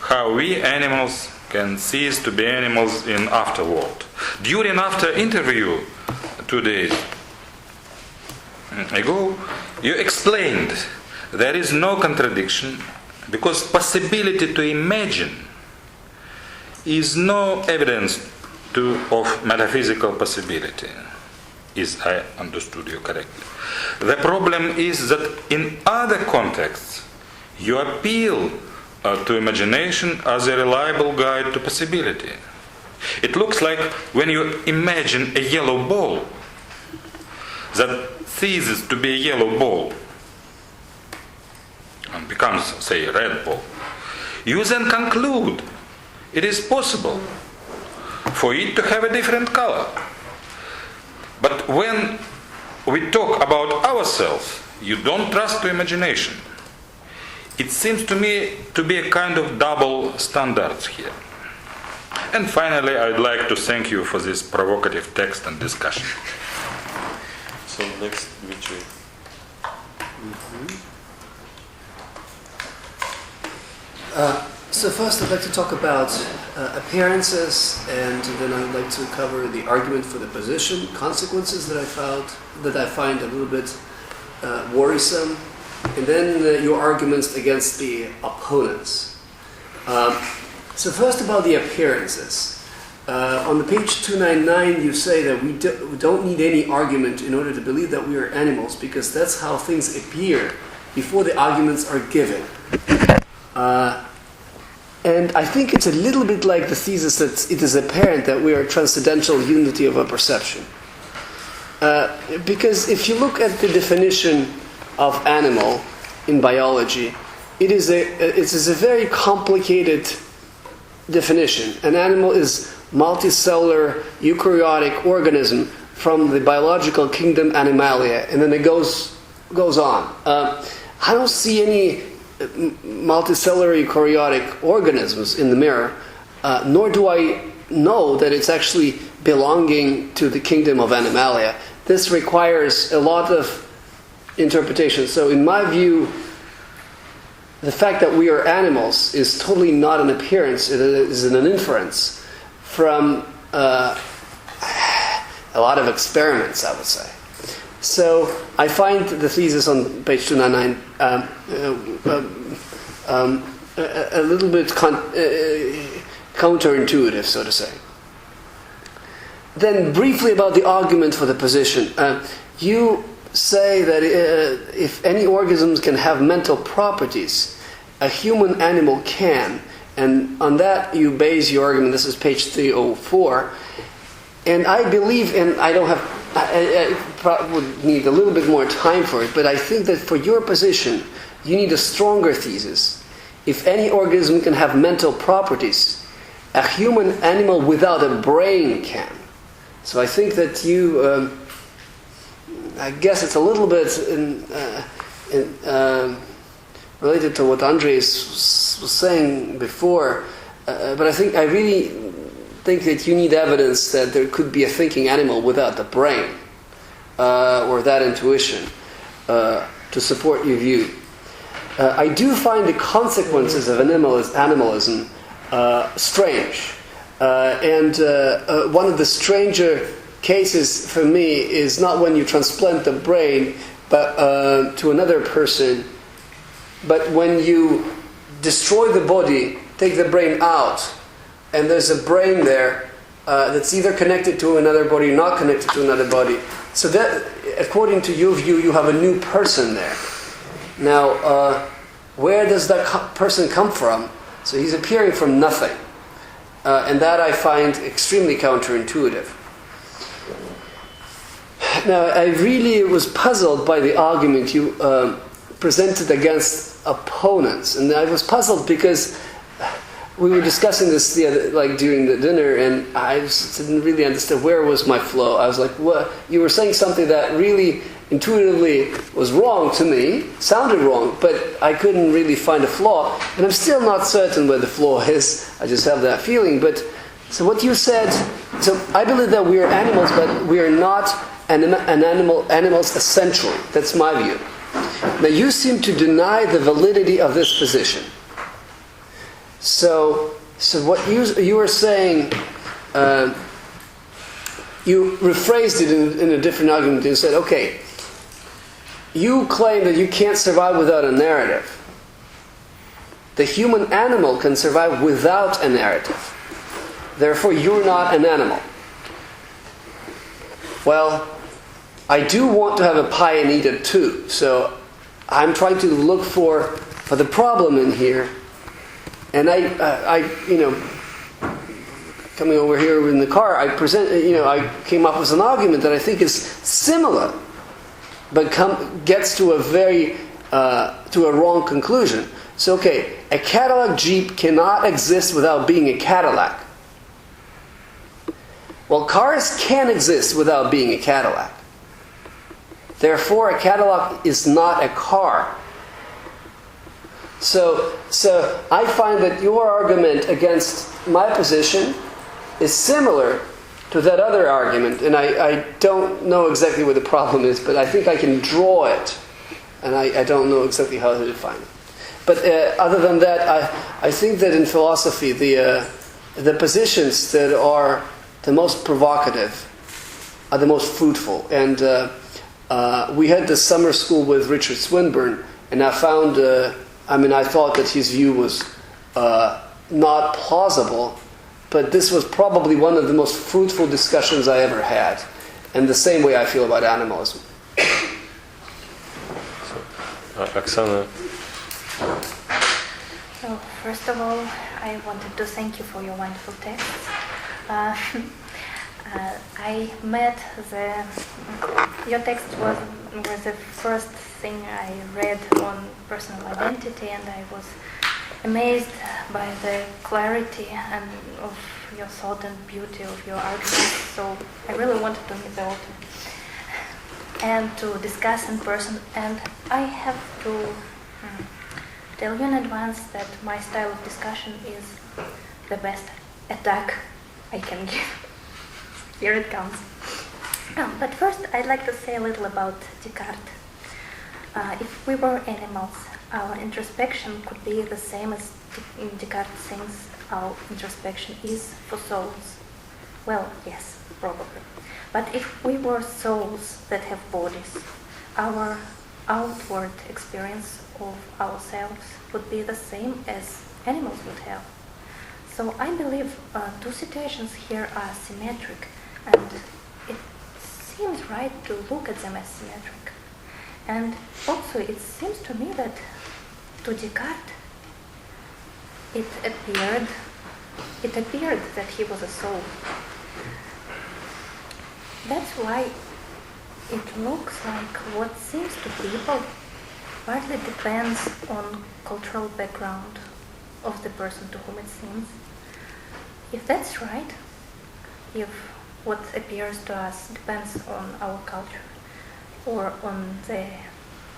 Speaker 2: how we animals can cease to be animals in afterworld. During after interview 2 days ago, you explained there is no contradiction because possibility to imagine is no evidence of metaphysical possibility, if I understood you correctly. The problem is that in other contexts, you appeal to imagination as a reliable guide to possibility. It looks like when you imagine a yellow ball that ceases to be a yellow ball and becomes, say, a red ball, you then conclude it is possible for it to have a different color. But when we talk about ourselves, you don't trust to imagination. It seems to me to be a kind of double standards here. And finally, I'd like to thank you for this provocative text and discussion.
Speaker 1: So next, Dmitry.
Speaker 6: So first I'd like to talk about appearances, and then I'd like to cover the argument for the position, consequences that I find a little bit worrisome, and then your arguments against the opponents. So first about the appearances. On the page 299 you say that we don't need any argument in order to believe that we are animals, because that's how things appear before the arguments are given. And I think it's a little bit like the thesis that it is apparent that we are a transcendental unity of a perception. Because if you look at the definition of animal in biology, it is a very complicated definition. An animal is multicellular eukaryotic organism from the biological kingdom Animalia, and then it goes on. I don't see any multicellular eukaryotic organisms in the mirror, nor do I know that it's actually belonging to the kingdom of Animalia. This requires a lot of interpretation. So in my view, the fact that we are animals is totally not an appearance, it is an inference from a lot of experiments, I would say. So I find the thesis on page 299 a little bit counterintuitive, so to say. Then briefly about the argument for the position. You say that if any organisms can have mental properties, a human animal can. And on that you base your argument. This is page 304. And I believe, and I probably would need a little bit more time for it, but I think that for your position, you need a stronger thesis. If any organism can have mental properties, a human animal without a brain can. So I think that you, I guess it's a little bit related to what Andres was saying before, but I really think that you need evidence that there could be a thinking animal without the brain, or that intuition, to support your view. I do find the consequences of animalism strange. And one of the stranger cases for me is not when you transplant the brain but to another person, but when you destroy the body, take the brain out, and there's a brain there that's either connected to another body or not connected to another body. So that, according to your view, you have a new person there. Now, where does that person come from? So he's appearing from nothing. And that I find extremely counterintuitive. Now, I really was puzzled by the argument you presented against opponents. And I was puzzled because we were discussing this during the dinner, and I just didn't really understand where was my flow. I was like, what? You were saying something that really intuitively was wrong to me, sounded wrong, but I couldn't really find a flaw, and I'm still not certain where the flaw is. I just have that feeling. But so what you said, so I believe that we are animals, but we are not animals essentially. That's my view. Now you seem to deny the validity of this position. So what you were saying, you rephrased it in a different argument. You said, okay, you claim that you can't survive without a narrative. The human animal can survive without a narrative. therefore you're not an animal. Well, I do want to have a pie and eat it too, so I'm trying to look for the problem in here, and I coming over here in the car, I came up with an argument that I think is similar, but gets to a wrong conclusion. So, okay, a Cadillac Jeep cannot exist without being a Cadillac. Well, cars can exist without being a Cadillac. Therefore, a Cadillac is not a car. So I find that your argument against my position is similar to that other argument, and I don't know exactly what the problem is, but I think I can draw it, and I don't know exactly how to define it. But other than that, I think that in philosophy, the positions that are the most provocative are the most fruitful. And we had this summer school with Richard Swinburne, and I found, I thought that his view was not plausible, but this was probably one of the most fruitful discussions I ever had. And the same way I feel about animalism.
Speaker 1: Oksana.
Speaker 5: So, first of all, I wanted to thank you for your wonderful texts. I met your text was the first thing I read on personal identity, and I was amazed by the clarity and of your thought and beauty of your arguments. So I really wanted to meet the author and to discuss in person. And I have to tell you in advance that my style of discussion is the best attack I can give. Here it comes. But first, I'd like to say a little about Descartes. If we were animals, our introspection could be the same as Descartes thinks our introspection is for souls. Well, yes, probably. But if we were souls that have bodies, our outward experience of ourselves would be the same as animals would have. So I believe two situations here are symmetric, and it seems right to look at them as symmetric. And also it seems to me that to Descartes it appeared that he was a soul. That's why it looks like what seems to people partly depends on cultural background of the person to whom it seems. If that's right, if what appears to us depends on our culture or on the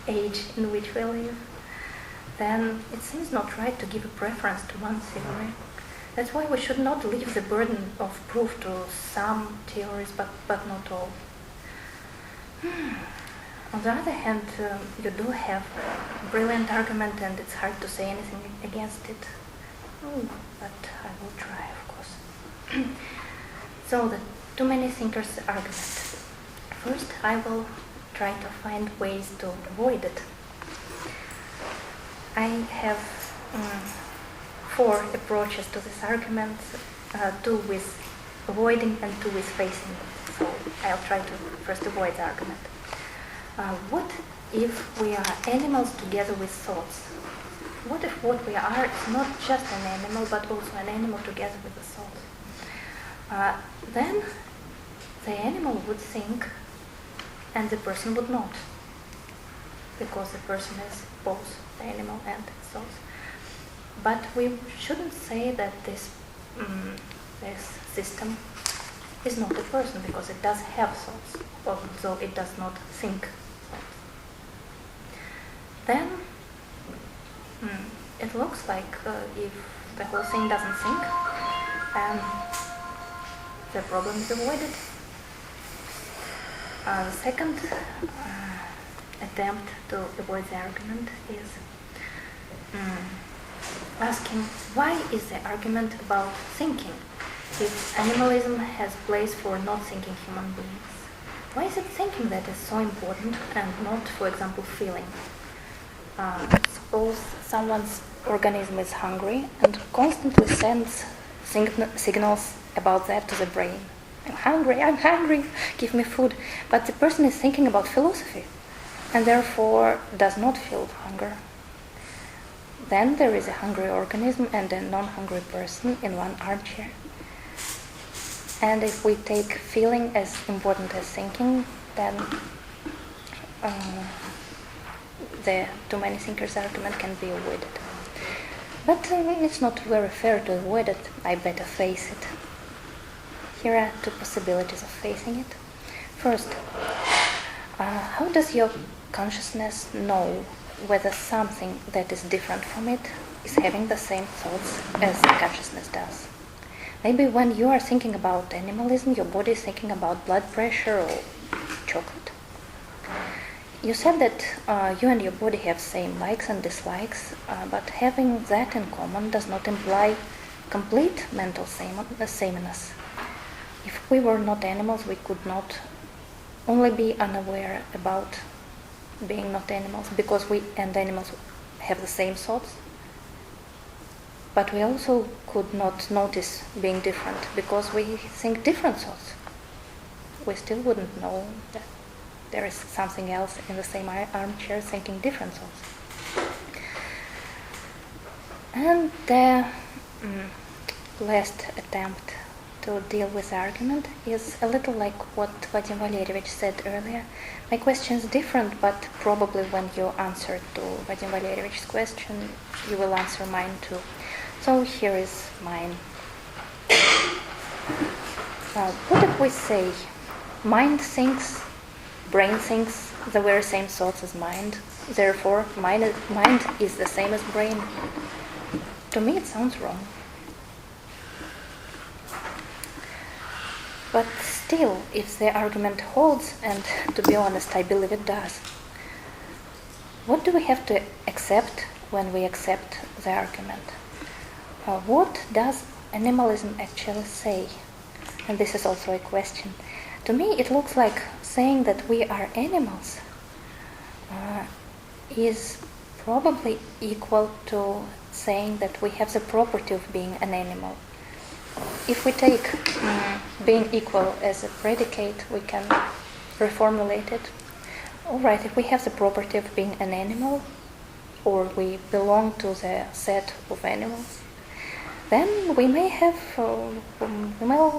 Speaker 5: age in which we live, then it seems not right to give a preference to one theory. That's why we should not leave the burden of proof to some theories, but not all. On the other hand, you do have a brilliant argument, and it's hard to say anything against it. But I will try, of course. So, the too many thinkers argument. First, I will try to find ways to avoid it. I have 4 approaches to this argument, 2 with avoiding and 2 with facing it. So I'll try to first avoid the argument. What if we are animals together with thoughts? What if what we are is not just an animal, but also an animal together with a soul? Then the animal would think and the person would not, because the person is both the animal and its soul. But we shouldn't say that this system is not a person, because it does have thoughts, although it does not think thoughts. Then it looks like if the whole thing doesn't think, then the problem is avoided. The second attempt to avoid the argument is asking, why is the argument about thinking if animalism has place for not thinking human beings? Why is it thinking that is so important and not, for example, feeling? Suppose someone's organism is hungry and constantly sends signals about that to the brain. I'm hungry, give me food. But the person is thinking about philosophy and therefore does not feel hunger. Then there is a hungry organism and a non-hungry person in one armchair. And if we take feeling as important as thinking, then the too many thinkers argument can be avoided. But it's not very fair to avoid it. I better face it. Here are two possibilities of facing it. First, how does your consciousness know whether something that is different from it is having the same thoughts as the consciousness does? Maybe when you are thinking about animalism, your body is thinking about blood pressure or chocolate. You said that you and your body have same likes and dislikes, but having that in common does not imply complete mental sameness. If we were not animals, we could not only be unaware about being not animals, because we and animals have the same thoughts, but we also could not notice being different because we think different thoughts. We still wouldn't know that there is something else in the same armchair thinking different thoughts. And the last attempt to deal with the argument is a little like what Vadim Valerievich said earlier. My question is different, but probably when you answer to Vadim Valerievich's question, you will answer mine too. So here is mine. What if we say mind thinks, brain thinks the very same thoughts as mind, therefore mind is the same as brain? To me it sounds wrong. But still, if the argument holds, and to be honest, I believe it does, what do we have to accept when we accept the argument? What does animalism actually say? And this is also a question. To me, it looks like saying that we are animals is probably equal to saying that we have the property of being an animal. If we take being equal as a predicate, we can reformulate it. All right, if we have the property of being an animal, or we belong to the set of animals, then we may have,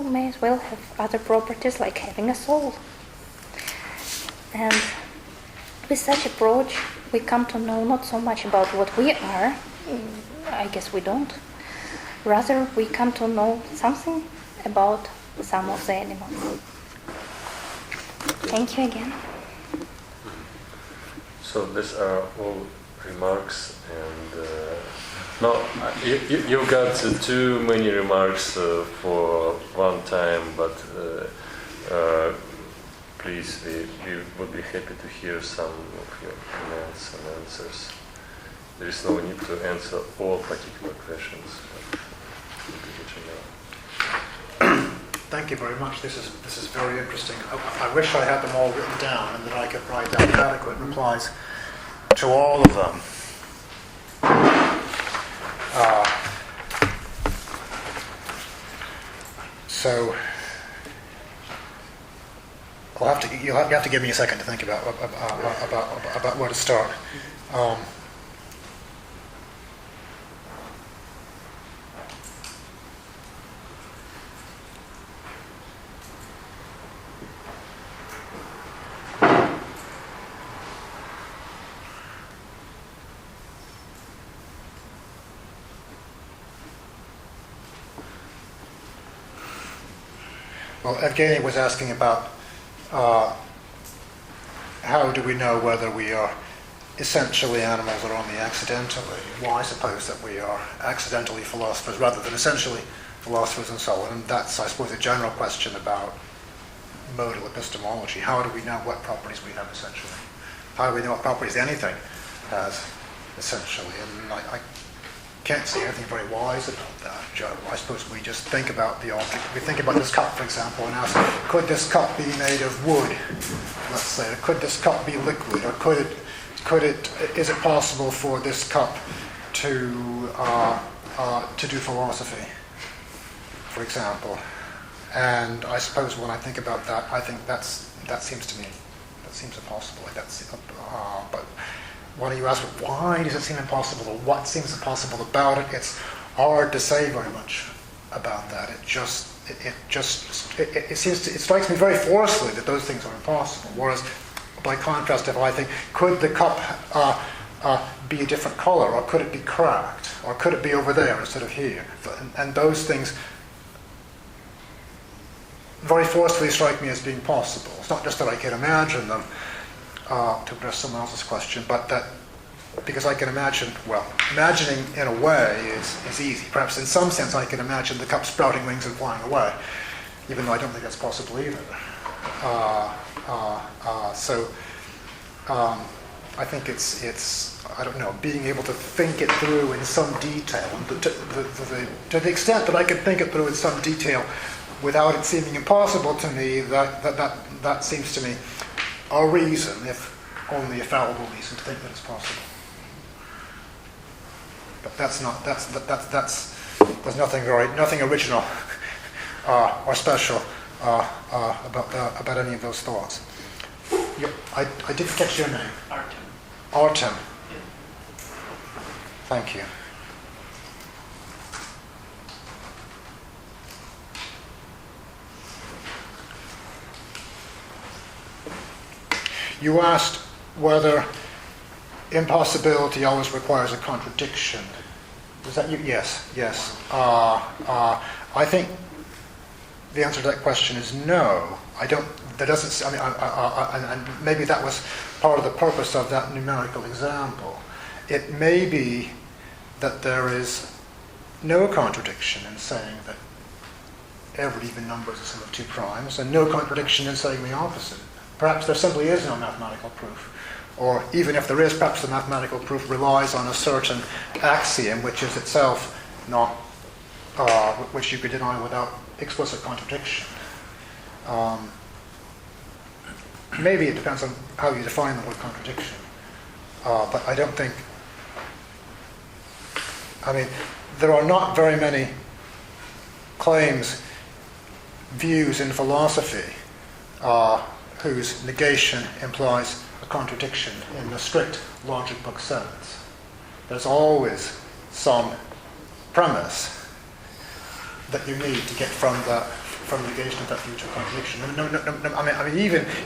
Speaker 5: may as well have other properties like having a soul. And with such approach, we come to know not so much about what we are, I guess we don't. Rather, we come to know something about some of the animals. Thank you again.
Speaker 1: So these are all remarks, and no, you got too many remarks for one time, but please, we would be happy to hear some of your comments and answers. There is no need to answer all particular questions.
Speaker 4: Thank you very much. This is very interesting. I wish I had them all written down and that I could write down adequate replies to all of them. So you'll have to give me a second to think about where to start. Well, Evgeny was asking about how do we know whether we are essentially animals or only accidentally? Well, I suppose that we are accidentally philosophers rather than essentially philosophers and so on. And that's, I suppose, a general question about modal epistemology. How do we know what properties we have essentially? How do we know what properties anything has essentially? And I can't say anything very wise about that, Joe. I suppose we just think about the object. We think about this cup, for example, and ask, could this cup be made of wood? Let's say, could this cup be liquid, or is it possible for this cup to do philosophy, for example? And I suppose when I think about that, I think that seems impossible. But when you ask why does it seem impossible, or what seems impossible about it, it's hard to say very much about that. It strikes me very forcefully that those things are impossible. Whereas, by contrast, if I think, could the cup be a different color, or could it be cracked, or could it be over there instead of here? And those things very forcefully strike me as being possible. It's not just that I can imagine them, to address someone else's question, but that because I can imagine, imagining in a way is easy. Perhaps in some sense I can imagine the cup sprouting wings and flying away, even though I don't think that's possible either. I think it's I don't know, being able to think it through in some detail. And to the extent that I can think it through in some detail without it seeming impossible to me, that seems to me a reason, if only a fallible reason, to think that it's possible. But there's nothing original or special about any of those thoughts. I didn't catch your name. Artem.
Speaker 11: Yeah.
Speaker 4: Thank you. You asked whether impossibility always requires a contradiction. Is that you? Yes. I think the answer to that question is no. I don't. That doesn't. I mean, and maybe that was part of the purpose of that numerical example. It may be that there is no contradiction in saying that every even number is a sum of two primes, and no contradiction in saying the opposite. Perhaps there simply is no mathematical proof. Or even if there is, perhaps the mathematical proof relies on a certain axiom which is itself not, which you could deny without explicit contradiction. Maybe it depends on how you define the word contradiction. But I don't think, I mean, there are not very many claims, views in philosophy whose negation implies a contradiction in the strict logic book sense. There's always some premise that you need to get from negation of that future contradiction. No, I mean,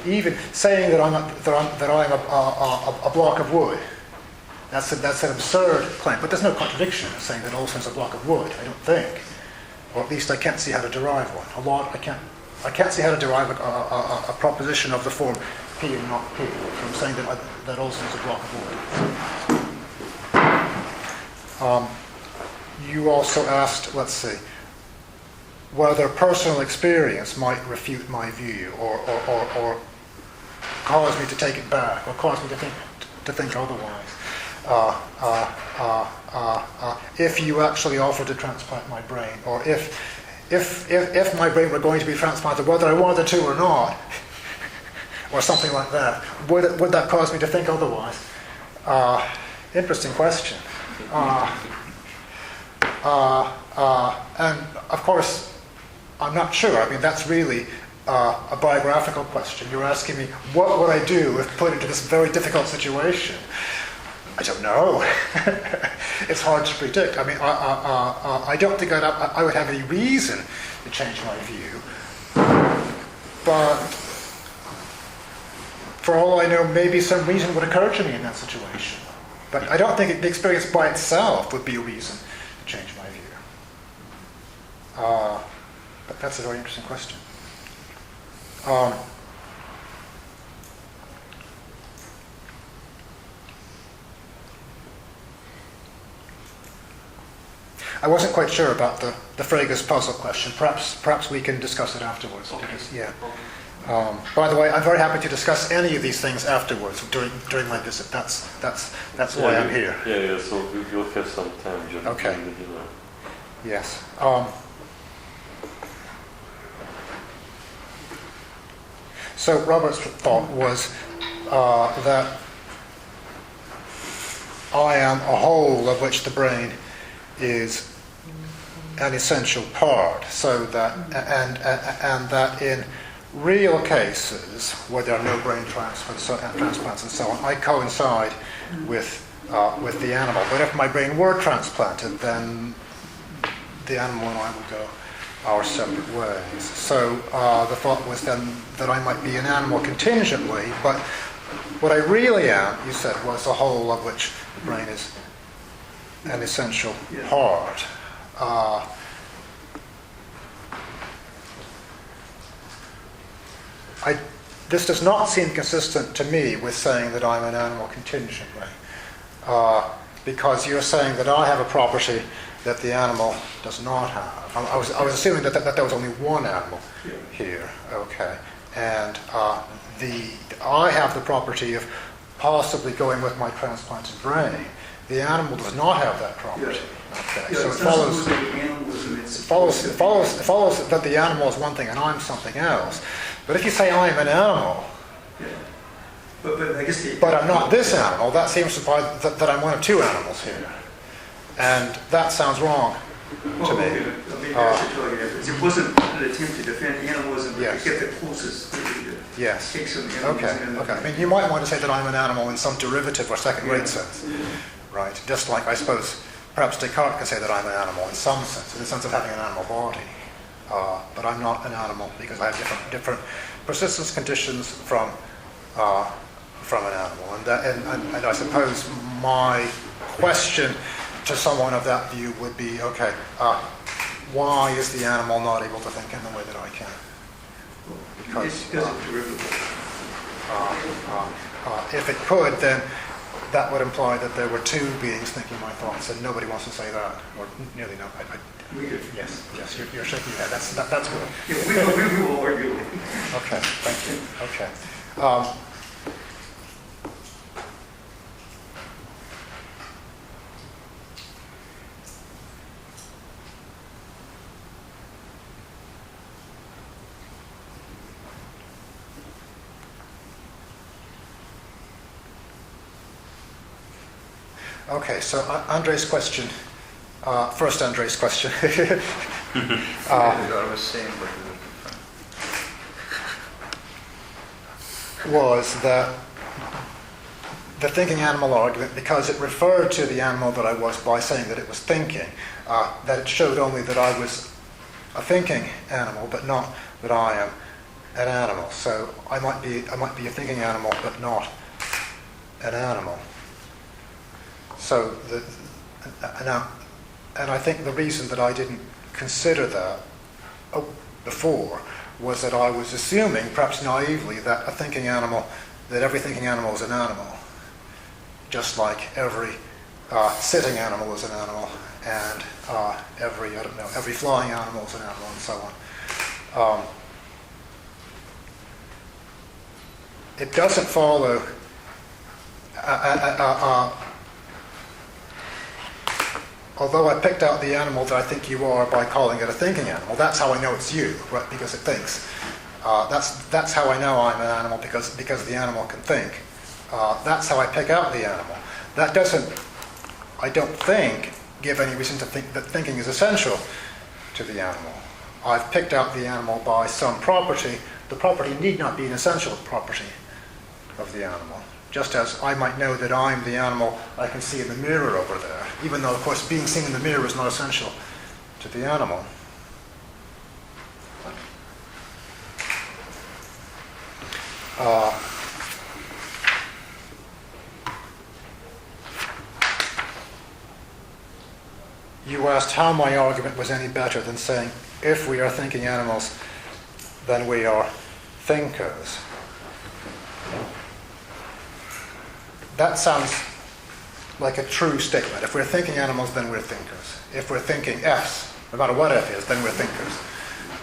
Speaker 4: even saying that I'm a block of wood, that's an absurd claim. But there's no contradiction in saying that Olson's a block of wood. I don't think, or at least I can't see how to derive one. I can't see how to derive a proposition of the form P and not P from saying that Olson is a block of wood. You also asked, let's see, whether personal experience might refute my view or cause me to take it back or cause me to think otherwise. If you actually offered to transplant my brain, or if my brain were going to be transplanted, whether I wanted to or not, or something like that, would that cause me to think otherwise? Interesting question. And of course, I'm not sure. I mean, that's really a biographical question. You're asking me, what would I do if put into this very difficult situation? I don't know. It's hard to predict. I mean, I don't think I would have any reason to change my view. But for all I know, maybe some reason would occur to me in that situation. But I don't think the experience by itself would be a reason to change my view. But that's a very interesting question. I wasn't quite sure about the Frege's puzzle question. Perhaps we can discuss it afterwards.
Speaker 11: Okay.
Speaker 4: Because, yeah. By the way, I'm very happy to discuss any of these things afterwards during my visit. That's why I'm here.
Speaker 1: Yeah. So we'll have some time. Just
Speaker 4: Okay.
Speaker 1: during the dinner.
Speaker 4: Yes. So Robert's thought was that I am a whole of which the brain is an essential part, so that and that in real cases where there are no brain transplants and so on, I coincide with the animal. But if my brain were transplanted, then the animal and I would go our separate ways. So the thought was then that I might be an animal contingently, but what I really am, you said, was a whole of which the brain is an essential part. This does not seem consistent to me with saying that I'm an animal contingently, because you're saying that I have a property that the animal does not have. I was assuming that there was only one animal here, okay, and I have the property of possibly going with my transplanted brain. The animal does not have that property. Okay, so it follows that the animal is one thing and I'm something else. But if you say I'm an animal, but I'm not this animal, that seems to imply that I'm one of two animals here. And that sounds wrong to me.
Speaker 3: It wasn't an attempt to defend animalism, but
Speaker 4: yes.
Speaker 3: to get the closest to the case of animalism.
Speaker 4: Okay. I mean, you might want to say that I'm an animal in some derivative or second-rate sense, right? Just like I suppose perhaps Descartes can say that I'm an animal in some sense, in the sense of having an animal body. But I'm not an animal because I have different persistence conditions from an animal. And I suppose my question to someone of that view would be, okay, why is the animal not able to think in the way that I can? Because
Speaker 3: it's derivative.
Speaker 4: If it could, then that would imply that there were two beings thinking my thoughts, and nobody wants to say that, or nearly no. Yes, you're shaking your head. That's good.
Speaker 3: Yeah, we will argue.
Speaker 4: Okay, thank you. Okay. Okay, so Andrei's question, first Andrei's question. Was that the thinking animal argument, because it referred to the animal that I was by saying that it was thinking, that it showed only that I was a thinking animal, but not that I am an animal. So I might be a thinking animal, but not an animal. So, and I think the reason that I didn't consider that before was that I was assuming, perhaps naively, that every thinking animal is an animal, just like every sitting animal is an animal, and every flying animal is an animal, and so on. It doesn't follow. Although I picked out the animal that I think you are by calling it a thinking animal, that's how I know it's you, right? Because it thinks. That's how I know I'm an animal, because the animal can think. That's how I pick out the animal. That doesn't, I don't think, give any reason to think that thinking is essential to the animal. I've picked out the animal by some property. The property need not be an essential property of the animal. Just as I might know that I'm the animal I can see in the mirror over there, even though, of course, being seen in the mirror is not essential to the animal. You asked how my argument was any better than saying, if we are thinking animals, then we are thinkers. That sounds like a true statement. If we're thinking animals, then we're thinkers. If we're thinking Fs, no matter what F is, then we're thinkers.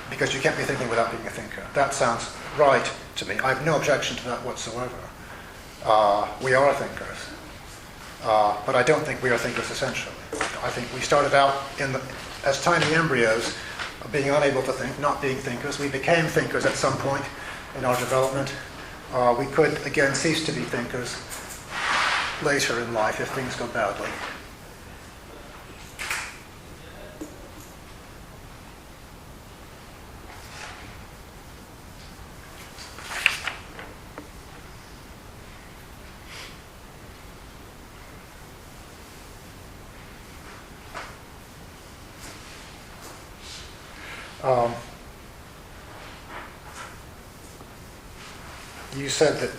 Speaker 4: Because you can't be thinking without being a thinker. That sounds right to me. I have no objection to that whatsoever. We are thinkers. But I don't think we are thinkers essentially. I think we started out as tiny embryos, being unable to think, not being thinkers. We became thinkers at some point in our development. We could, again, cease to be thinkers later in life if things go badly. You said that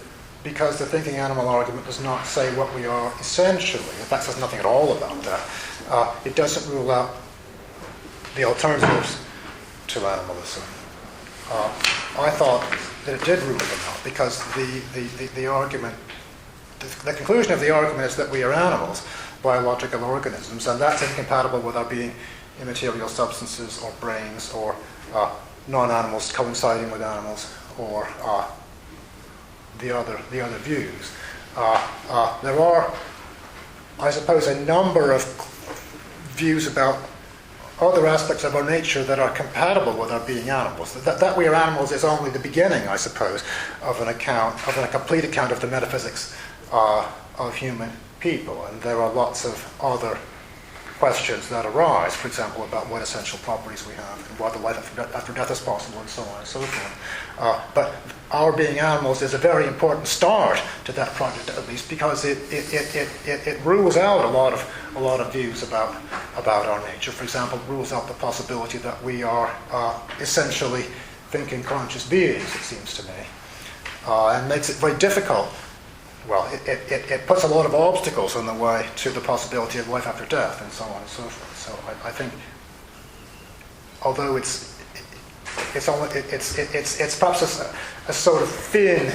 Speaker 4: because the thinking animal argument does not say what we are essentially, in fact says nothing at all about that, it doesn't rule out the alternatives to animalism. I thought that it did rule them out because the argument, the conclusion of the argument is that we are animals, biological organisms, and that's incompatible with our being immaterial substances or brains or non-animals coinciding with animals or the other views. There are, I suppose, a number of views about other aspects of our nature that are compatible with our being animals. That we are animals is only the beginning, I suppose, of a complete account of the metaphysics of human people. And there are lots of other questions that arise, for example, about what essential properties we have and whether life after death is possible and so on and so forth. But our being animals is a very important start to that project, at least, because it rules out a lot of views about our nature. For example, it rules out the possibility that we are essentially thinking conscious beings, it seems to me, and makes it very difficult. Well, it puts a lot of obstacles in the way to the possibility of life after death and so on and so forth. So I think, although it's perhaps a sort of thin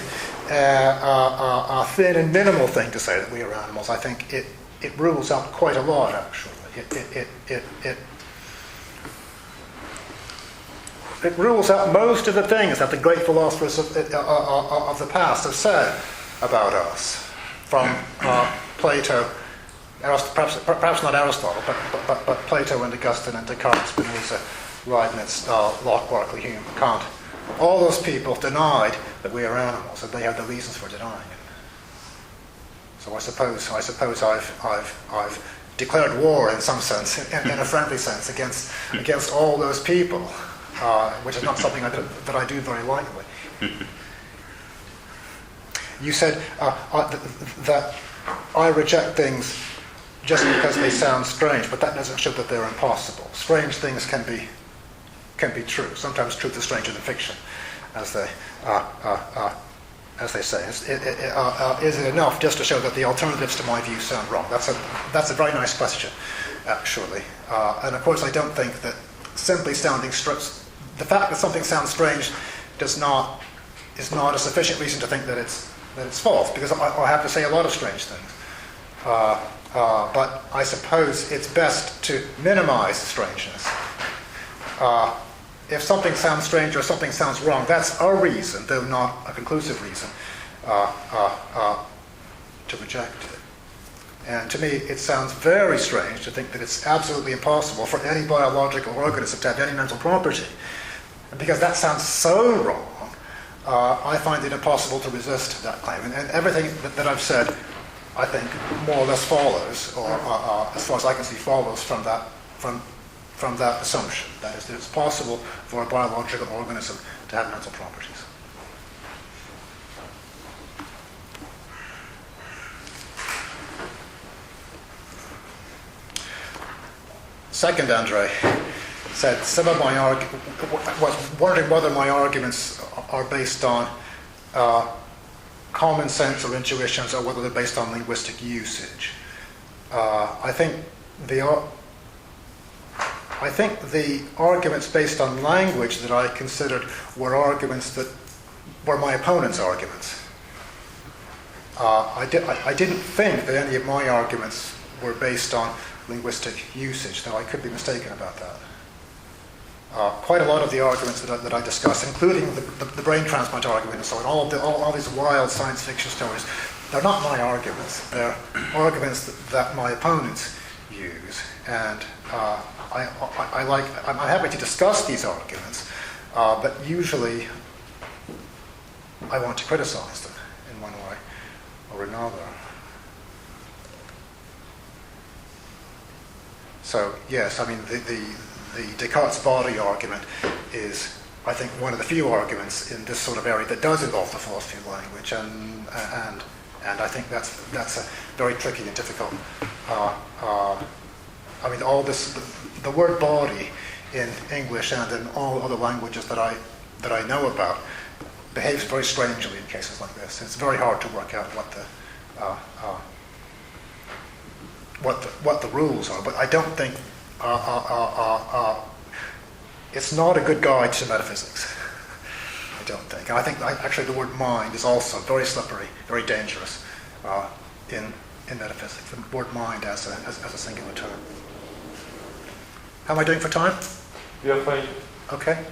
Speaker 4: and minimal thing to say that we are animals, I think it rules out quite a lot, actually. It rules out most of the things that the great philosophers of the past have said about us, from Plato, perhaps not Aristotle, but Plato and Augustine and Descartes, Spinoza, Leibniz, Locke, Berkeley, Hume, Kant. All those people denied that we are animals, and they had the reasons for denying it. So I suppose I've declared war in some sense, in a friendly sense, against all those people, which is not something that I do very lightly. You said that I reject things just because they sound strange, but that doesn't show that they're impossible. Strange things can be true. Sometimes truth is stranger than fiction, as they say. Is it enough just to show that the alternatives to my view sound wrong? That's a very nice question, actually. And of course, I don't think that simply sounding the fact that something sounds strange is not a sufficient reason to think that it's false, because I have to say a lot of strange things. But I suppose it's best to minimize strangeness. If something sounds strange or something sounds wrong, that's a reason, though not a conclusive reason, to reject it. And to me, it sounds very strange to think that it's absolutely impossible for any biological organism to have any mental property. And because that sounds so wrong, I find it impossible to resist that claim. And everything that I've said, I think, more or less follows, or as far as I can see, follows from that assumption. That is, that it's possible for a biological organism to have mental properties. Second, Andre said some of my was wondering whether my arguments are based on common sense or intuitions, or whether they're based on linguistic usage. I think the arguments based on language that I considered were arguments that were my opponent's arguments. I didn't think that any of my arguments were based on linguistic usage, though I could be mistaken about that. Quite a lot of the arguments that I discussed, including the brain transplant argument and so on, all these wild science fiction stories, they're not my arguments. They're arguments that my opponents use, and I'm happy to discuss these arguments, but usually I want to criticize them in one way or another. So yes, I mean the Descartes' body argument is, I think, one of the few arguments in this sort of area that does involve the philosophy of language, and I think that's a very tricky and difficult. I mean, all this, the word body in English and in all other languages that I know about, behaves very strangely in cases like this. It's very hard to work out what the rules are, but I don't think it's not a good guide to metaphysics. I don't think. And I think actually the word mind is also very slippery, very dangerous in metaphysics. The word mind as a singular term. How am I doing for time?
Speaker 1: We are fine.
Speaker 4: Okay.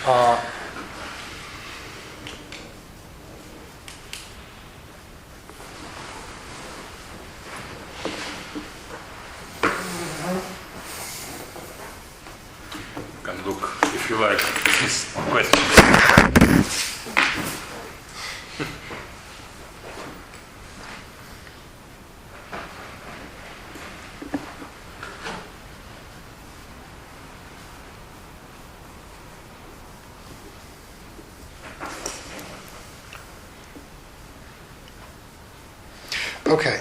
Speaker 2: You can look, if you like, these questions.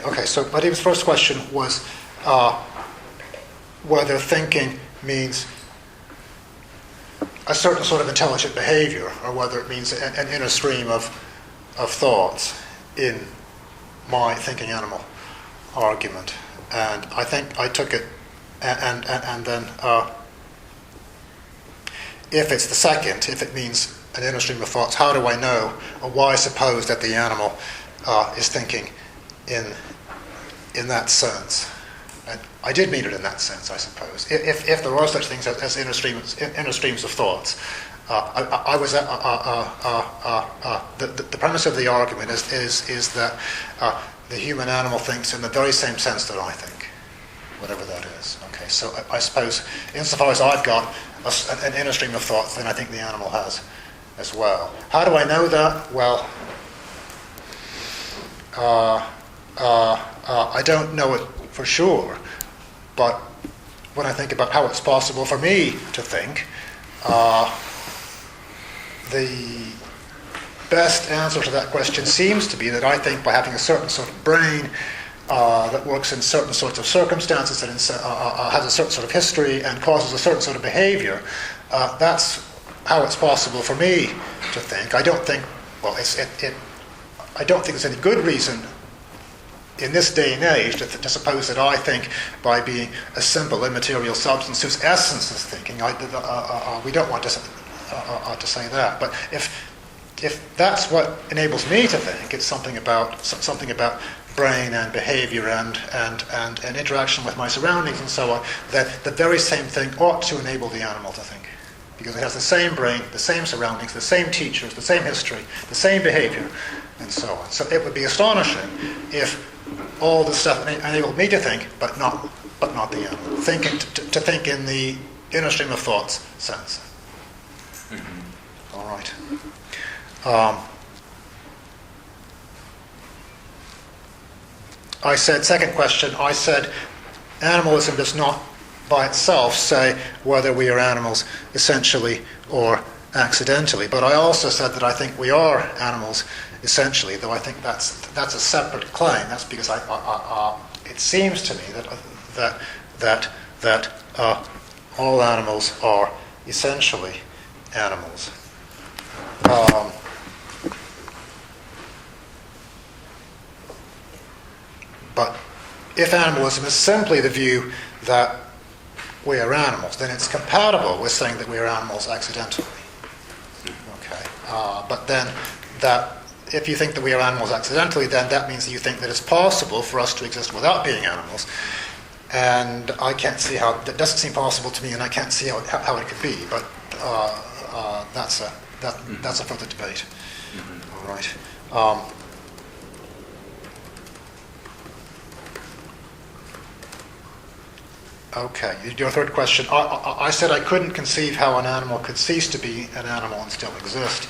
Speaker 4: Okay, so Vadim's first question was whether thinking means a certain sort of intelligent behavior, or whether it means an inner stream of thoughts in my thinking animal argument. And I think I took it, and then if it's the second, if it means an inner stream of thoughts, how do I know, or why suppose that the animal is thinking in that sense? And I did mean it in that sense, I suppose. If there are such things as inner streams of thoughts, the premise of the argument is that the human animal thinks in the very same sense that I think, whatever that is. Okay, so I suppose insofar as I've got an inner stream of thoughts, then I think the animal has as well. How do I know that? Well, I don't know it for sure, but when I think about how it's possible for me to think, the best answer to that question seems to be that I think by having a certain sort of brain that works in certain sorts of circumstances, that has a certain sort of history and causes a certain sort of behavior, that's how it's possible for me to think. I don't think, well, I don't think there's any good reason in this day and age to suppose that I think by being a simple immaterial substance whose essence is thinking. We don't want to say that. But if that's what enables me to think, it's something about brain and behavior and interaction with my surroundings and so on, that the very same thing ought to enable the animal to think. Because it has the same brain, the same surroundings, the same teachers, the same history, the same behavior, and so on. So it would be astonishing if all this stuff enabled me to think, but not the animal. To think in the inner stream of thoughts sense. Mm-hmm. All right. I said, second question, I said animalism does not by itself say whether we are animals essentially or accidentally. But I also said that I think we are animals essentially, though I think that's a separate claim. That's because it seems to me that all animals are essentially animals. But if animalism is simply the view that we are animals, then it's compatible with saying that we are animals accidentally. Okay. But then that if you think that we are animals accidentally, then that means that you think that it's possible for us to exist without being animals. And I can't see how that doesn't seem possible to me, and I can't see how it could be. But that's a further debate. Mm-hmm. All right. Okay, your third question. I said I couldn't conceive how an animal could cease to be an animal and still exist.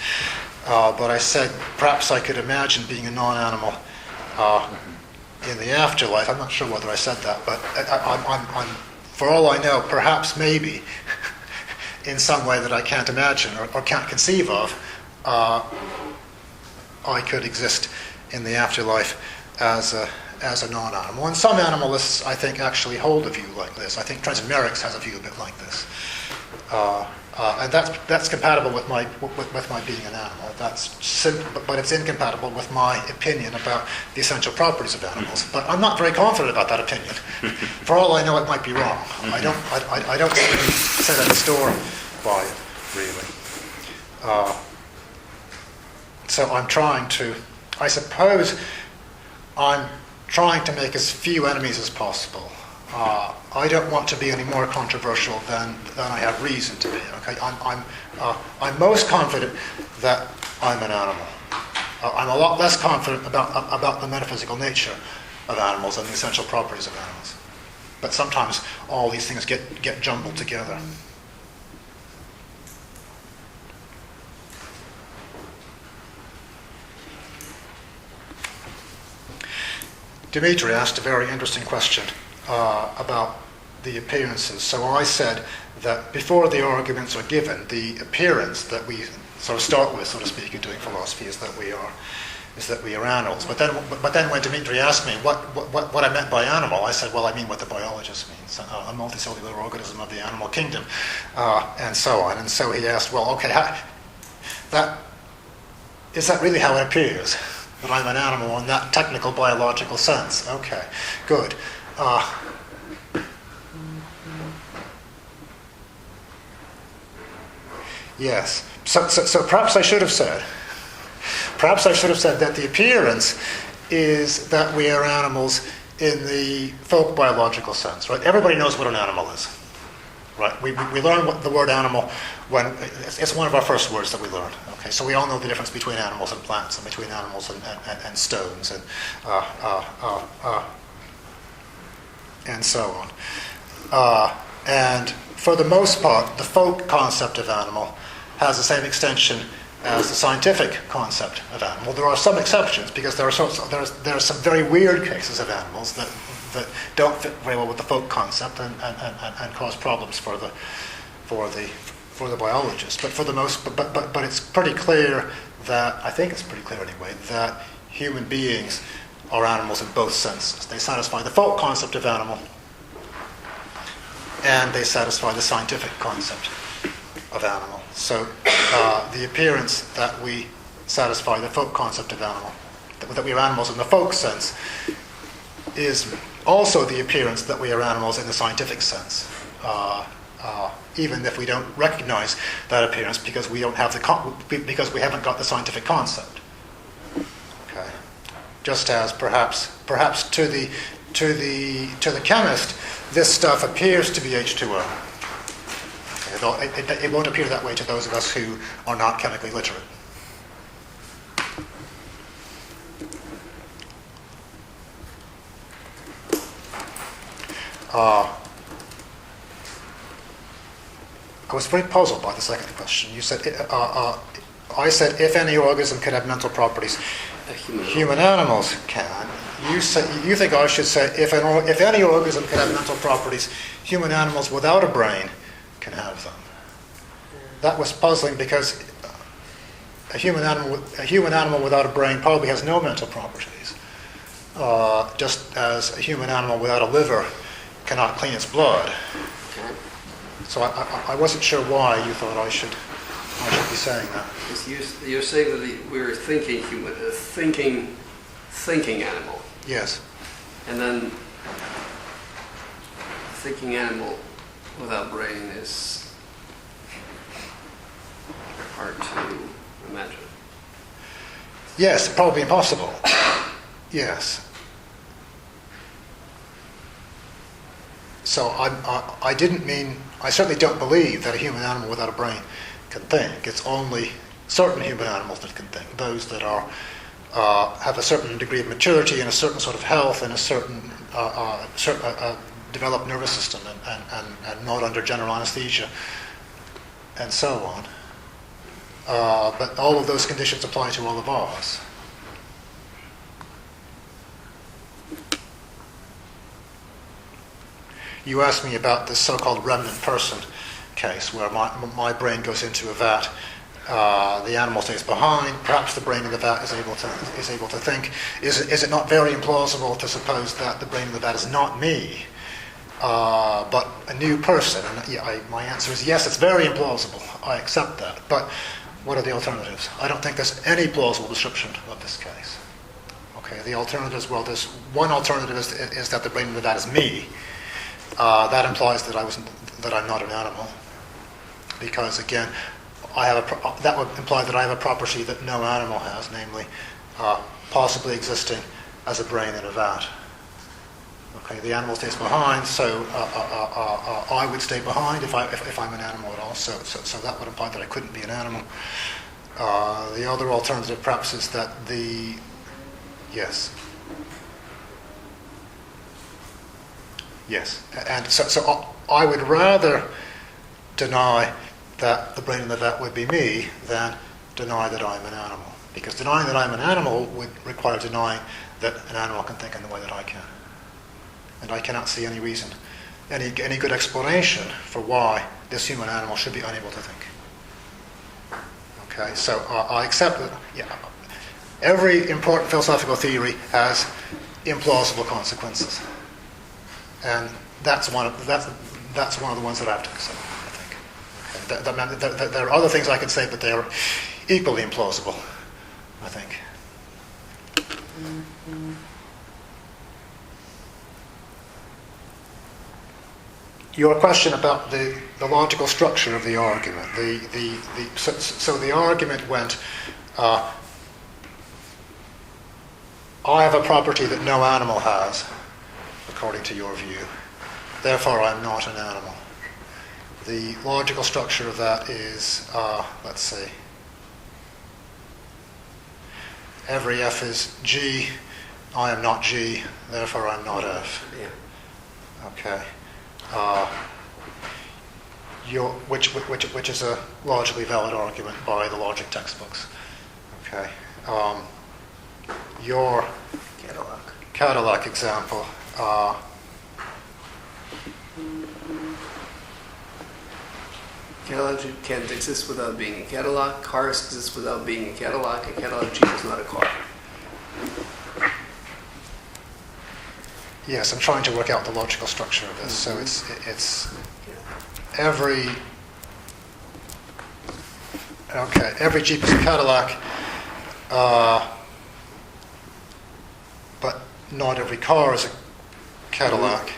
Speaker 4: But I said perhaps I could imagine being a non-animal in the afterlife. I'm not sure whether I said that, but I'm for all I know, perhaps maybe in some way that I can't imagine or can't conceive of, I could exist in the afterlife as as a non-animal. And some animalists, I think, actually hold a view like this. I think Transplant has a view a bit like this. And that's compatible with my being an animal. That's simple, but it's incompatible with my opinion about the essential properties of animals. But I'm not very confident about that opinion. For all I know, it might be wrong. I don't set any store by it, really. So I'm trying to. I suppose I'm trying to make as few enemies as possible. I don't want to be any more controversial than I have reason to be. Okay, I'm most confident that I'm an animal. I'm a lot less confident about the metaphysical nature of animals and the essential properties of animals. But sometimes all these things get jumbled together. Dmitry asked a very interesting question about the appearances. So I said that before the arguments are given, the appearance that we sort of start with, so to speak, in doing philosophy is that we are animals. But then when Dmitry asked me what I meant by animal, I said, well, I mean what the biologist means, a multicellular organism of the animal kingdom, and so on. And so he asked, well, okay, is that really how it appears? That I'm an animal in that technical biological sense? Okay, good. Yes. So perhaps I should have said that the appearance is that we are animals in the folk biological sense, right? Everybody knows what an animal is, right? We learn what the word animal when it's one of our first words that we learn. Okay, so we all know the difference between animals and plants, and between animals and stones, and so on. And for the most part, the folk concept of animal has the same extension as the scientific concept of animal. There are some exceptions because there are some very weird cases of animals that don't fit very well with the folk concept and cause problems for the biologist. But for the most, but it's pretty clear that, I think it's pretty clear anyway, that human beings are animals in both senses. They satisfy the folk concept of animal, and they satisfy the scientific concept of animal. So the appearance that we satisfy the folk concept of animal, that we are animals in the folk sense, is also the appearance that we are animals in the scientific sense, even if we don't recognize that appearance because we don't have because we haven't got the scientific concept. Okay, just as perhaps to the chemist, this stuff appears to be H2O. It won't appear that way to those of us who are not chemically literate. I was very puzzled by the second question. You said, I said, if any organism can have mental properties, human animals can. You think I should say, if any organism can have mental properties, human animals without a brain can have them. That was puzzling because a human animal without a brain probably has no mental properties, just as a human animal without a liver cannot clean its blood. So I wasn't sure why you thought I should be saying that.
Speaker 6: You're saying that we're thinking human, thinking animal.
Speaker 4: Yes.
Speaker 6: And then thinking animal without brain is hard to imagine.
Speaker 4: Yes, probably impossible. Yes. So I didn't mean, I certainly don't believe that a human animal without a brain can think. It's only certain human animals that can think. Those that are have a certain degree of maturity and a certain sort of health and a certain developed nervous system and not under general anesthesia and so on. But all of those conditions apply to all of us. You asked me about this so-called remnant person case where my brain goes into a vat the animal stays behind. Perhaps the brain in the vat is able to think. Is it not very implausible to suppose that the brain in the vat is not me, but a new person? And my answer is yes. It's very implausible. I accept that. But what are the alternatives? I don't think there's any plausible description of this case. Okay. The alternatives. Well, there's one alternative is that the brain in the vat is me. That implies that I'm not an animal, because again, that would imply that I have a property that no animal has, namely possibly existing as a brain in a vat. Okay, the animal stays behind, so I would stay behind if I'm an animal at all. So that would imply that I couldn't be an animal. The other alternative, perhaps, is that Yes, and so I would rather deny that the brain in the vat would be me than deny that I'm an animal. Because denying that I'm an animal would require denying that an animal can think in the way that I can. And I cannot see any reason, any good explanation for why this human animal should be unable to think. Okay, so I accept that every important philosophical theory has implausible consequences. And that's one of the ones that I have to accept, I think. There are other things I could say, but they are equally implausible, I think. Your question about the logical structure of the argument. So the argument went, I have a property that no animal has, according to your view. Therefore, I'm not an animal. The logical structure of that is, let's see, every F is G, I am not G, therefore I'm not F.
Speaker 6: Yeah.
Speaker 4: Okay. Which is a logically valid argument by the logic textbooks. Okay. Your Cadillac example.
Speaker 6: Cadillac can't exist without being a Cadillac. Cars exist without being a Cadillac. A Cadillac Jeep is not a car.
Speaker 4: Yes, I'm trying to work out the logical structure of this. So it's every Jeep is a Cadillac, but not every car is a Cadillac.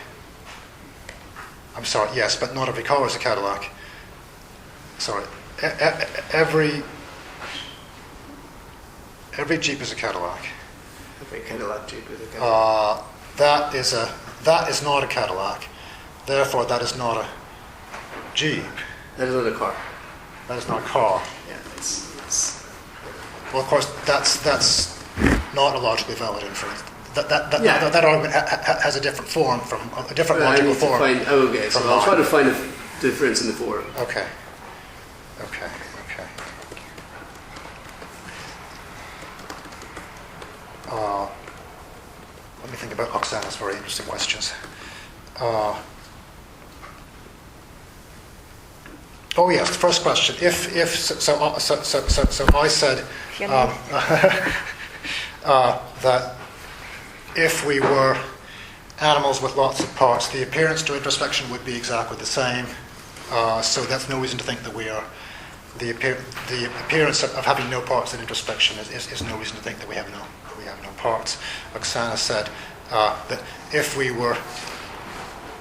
Speaker 4: I'm sorry, yes, but not every car is a Cadillac. Sorry, every Jeep is a Cadillac.
Speaker 6: Every Cadillac Jeep is a Cadillac.
Speaker 4: That is not a Cadillac. Therefore, that is not a Jeep.
Speaker 6: That is not a car.
Speaker 4: That is not a car.
Speaker 6: Yeah, it's
Speaker 4: Well, of course, that's not a logically valid inference. That argument has a different form from a different logical form.
Speaker 6: Okay, so I'll try to find a difference in the form.
Speaker 4: Okay. Let me think about Oksana's very interesting questions. Oh yes, the first question. So I said that if we were animals with lots of parts, the appearance to introspection would be exactly the same. So that's no reason to think that we are. The appearance of having no parts in introspection is no reason to think that we have no parts. Oksana said that if we were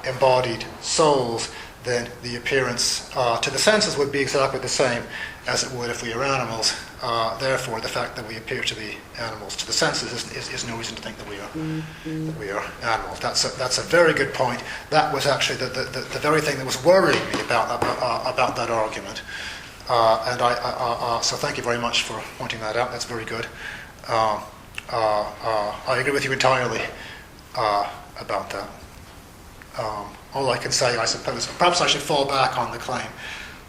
Speaker 4: embodied souls, then the appearance to the senses would be exactly the same as it would if we were animals. Therefore, the fact that we appear to be animals to the senses is no reason to think that we are animals. That's a very good point. That was actually the very thing that was worrying me about that argument. So thank you very much for pointing that out. That's very good. I agree with you entirely about that. All I can say, I suppose, perhaps I should fall back on the claim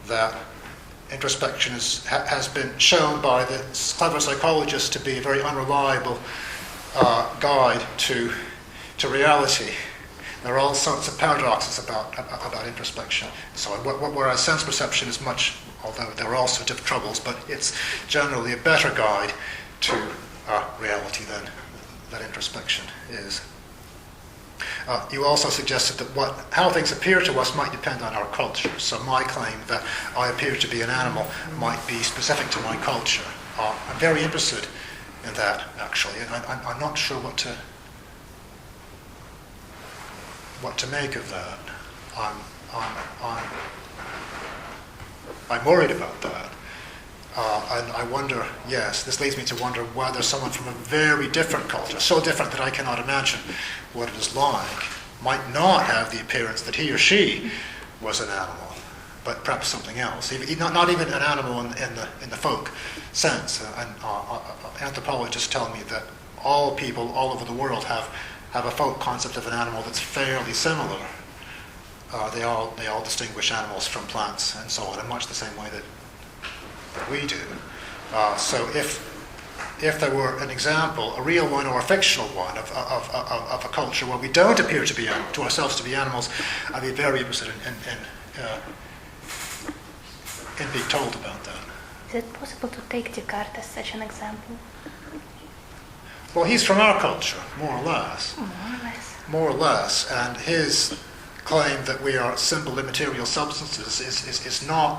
Speaker 4: that introspection has been shown by the clever psychologists to be a very unreliable guide to reality. There are all sorts of paradoxes about introspection. So whereas sense perception is much although there are all sorts of troubles, but it's generally a better guide to reality than introspection is. You also suggested that how things appear to us might depend on our culture. So my claim that I appear to be an animal might be specific to my culture. I'm very interested in that, actually, and I'm not sure what to make of that. I'm worried about that. And I wonder, yes, this leads me to wonder whether someone from a very different culture, so different that I cannot imagine what it is like, might not have the appearance that he or she was an animal, but perhaps something else. Not even an animal in the folk sense. Anthropologists tell me that all people all over the world have a folk concept of an animal that's fairly similar. They all distinguish animals from plants and so on in much the same way that we do. So if there were an example, a real one or a fictional one, of a culture where we don't appear to ourselves to be animals, I'd be very interested in being told about that.
Speaker 5: Is it possible to take Descartes as such an example?
Speaker 4: Well, he's from our culture, more or less. More or less, and his claim that we are simple immaterial substances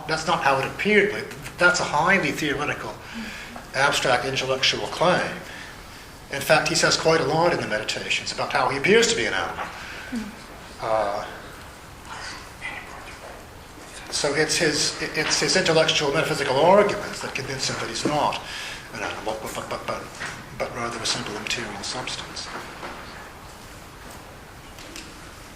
Speaker 4: that's not how it appeared. That's a highly theoretical, abstract intellectual claim. In fact, he says quite a lot in the Meditations about how he appears to be an animal. So it's his intellectual metaphysical arguments that convince him that he's not an animal, but rather a simple immaterial substance.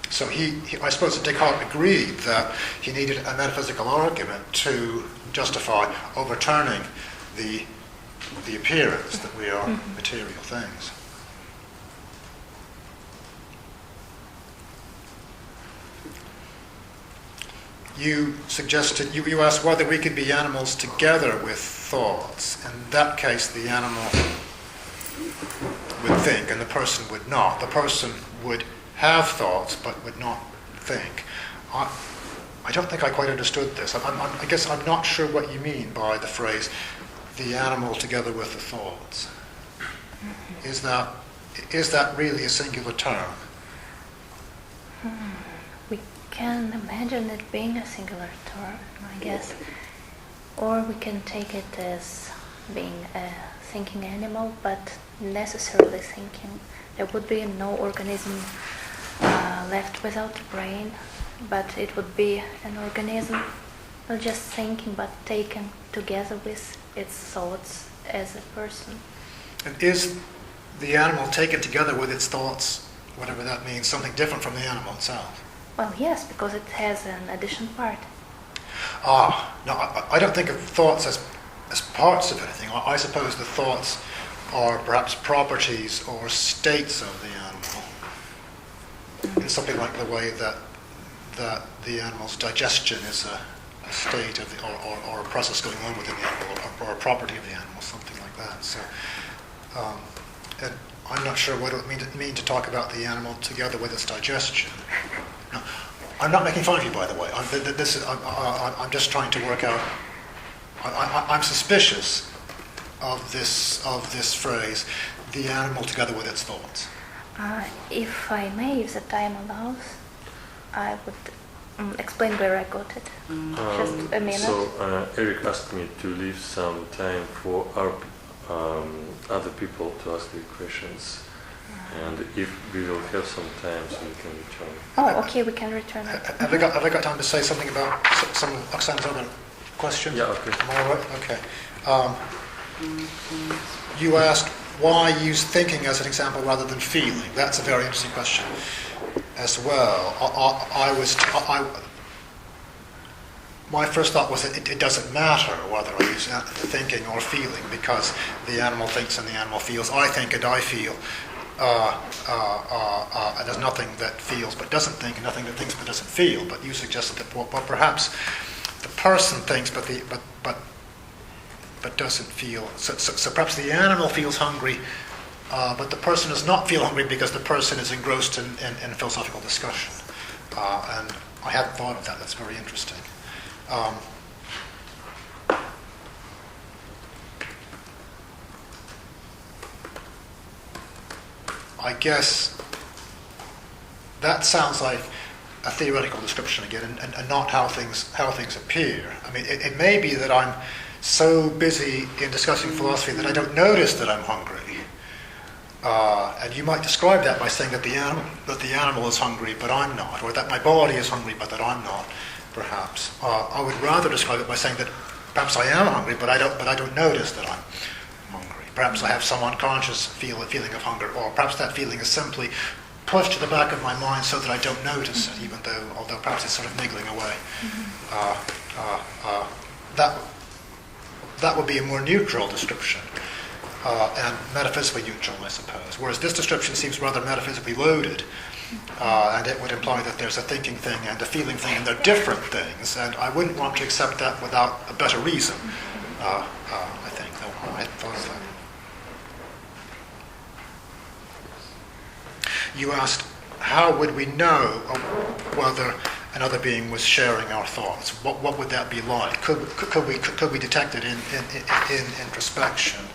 Speaker 4: So I suppose that Descartes agreed that he needed a metaphysical argument to justify overturning the appearance that we are material things. You suggested, you asked whether we could be animals together with thoughts. In that case, the animal would think and the person would not. The person would have thoughts but would not think. I don't think I quite understood this. I guess I'm not sure what you mean by the phrase, the animal together with the thoughts. Is that really a singular term?
Speaker 5: We can imagine it being a singular term, I guess. Or we can take it as being a thinking animal, but necessarily thinking. There would be no organism left without a brain, but it would be an organism not just thinking, but taken together with its thoughts as a person.
Speaker 4: And is the animal taken together with its thoughts, whatever that means, something different from the animal itself?
Speaker 5: Well, yes, because it has an additional part.
Speaker 4: No, I don't think of thoughts as parts of anything. I suppose the thoughts are perhaps properties or states of the animal. In something like the way that the animal's digestion is a state of or a process going on within the animal, or a property of the animal, something like that. So, and I'm not sure what it would mean to talk about the animal together with its digestion. No, I'm not making fun of you, by the way. I'm just trying to work out. I'm suspicious of this phrase, the animal together with its thoughts.
Speaker 5: If I may, if the time allows, I would explain where I got it. Just a minute.
Speaker 1: So Eric asked me to leave some time for our other people to ask their questions, and if we will have some time, so we can return.
Speaker 5: Oh, okay, we can return.
Speaker 4: Have I got time to say something about some of Oksana's other questions?
Speaker 1: Yeah, okay.
Speaker 4: Am I all right? Okay. You asked why use thinking as an example rather than feeling. That's a very interesting question as well. My first thought was that it doesn't matter whether I use thinking or feeling, because the animal thinks and the animal feels. I think and I feel. There's nothing that feels but doesn't think, and nothing that thinks but doesn't feel. But you suggested that well, perhaps the person thinks but doesn't feel. So perhaps the animal feels hungry, but the person does not feel hungry because the person is engrossed in philosophical discussion. And I hadn't thought of that. That's very interesting. I guess that sounds like a theoretical description again, and not how things appear. I mean, it may be that I'm so busy in discussing philosophy that I don't notice that I'm hungry. And you might describe that by saying that the animal is hungry, but I'm not, or that my body is hungry, but that I'm not. Perhaps I would rather describe it by saying that perhaps I am hungry, but I don't notice that I'm hungry. Perhaps I have some unconscious feeling of hunger, or perhaps that feeling is simply pushed to the back of my mind so that I don't notice it, although perhaps it's sort of niggling away. That would be a more neutral description, and metaphysically neutral, I suppose. Whereas this description seems rather metaphysically loaded, and it would imply that there's a thinking thing and a feeling thing, and they're different things, and I wouldn't want to accept that without a better reason, I think. I hadn't thought of that. You asked, how would we know whether another being was sharing our thoughts? What would that be like? Could we detect it in introspection?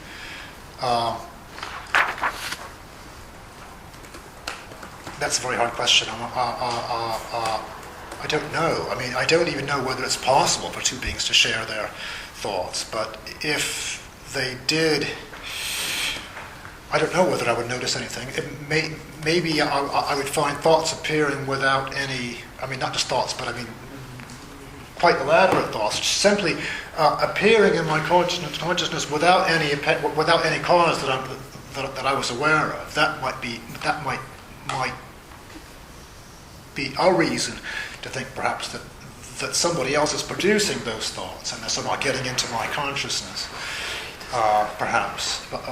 Speaker 4: That's a very hard question. I don't know. I mean, I don't even know whether it's possible for two beings to share their thoughts. But if they did, I don't know whether I would notice anything. Maybe I would find thoughts appearing without any, I mean, not just thoughts, but I mean, quite elaborate thoughts, simply appearing in my consciousness without any cause that I was aware of. That might be a reason to think perhaps that somebody else is producing those thoughts and they're somehow getting into my consciousness, perhaps. But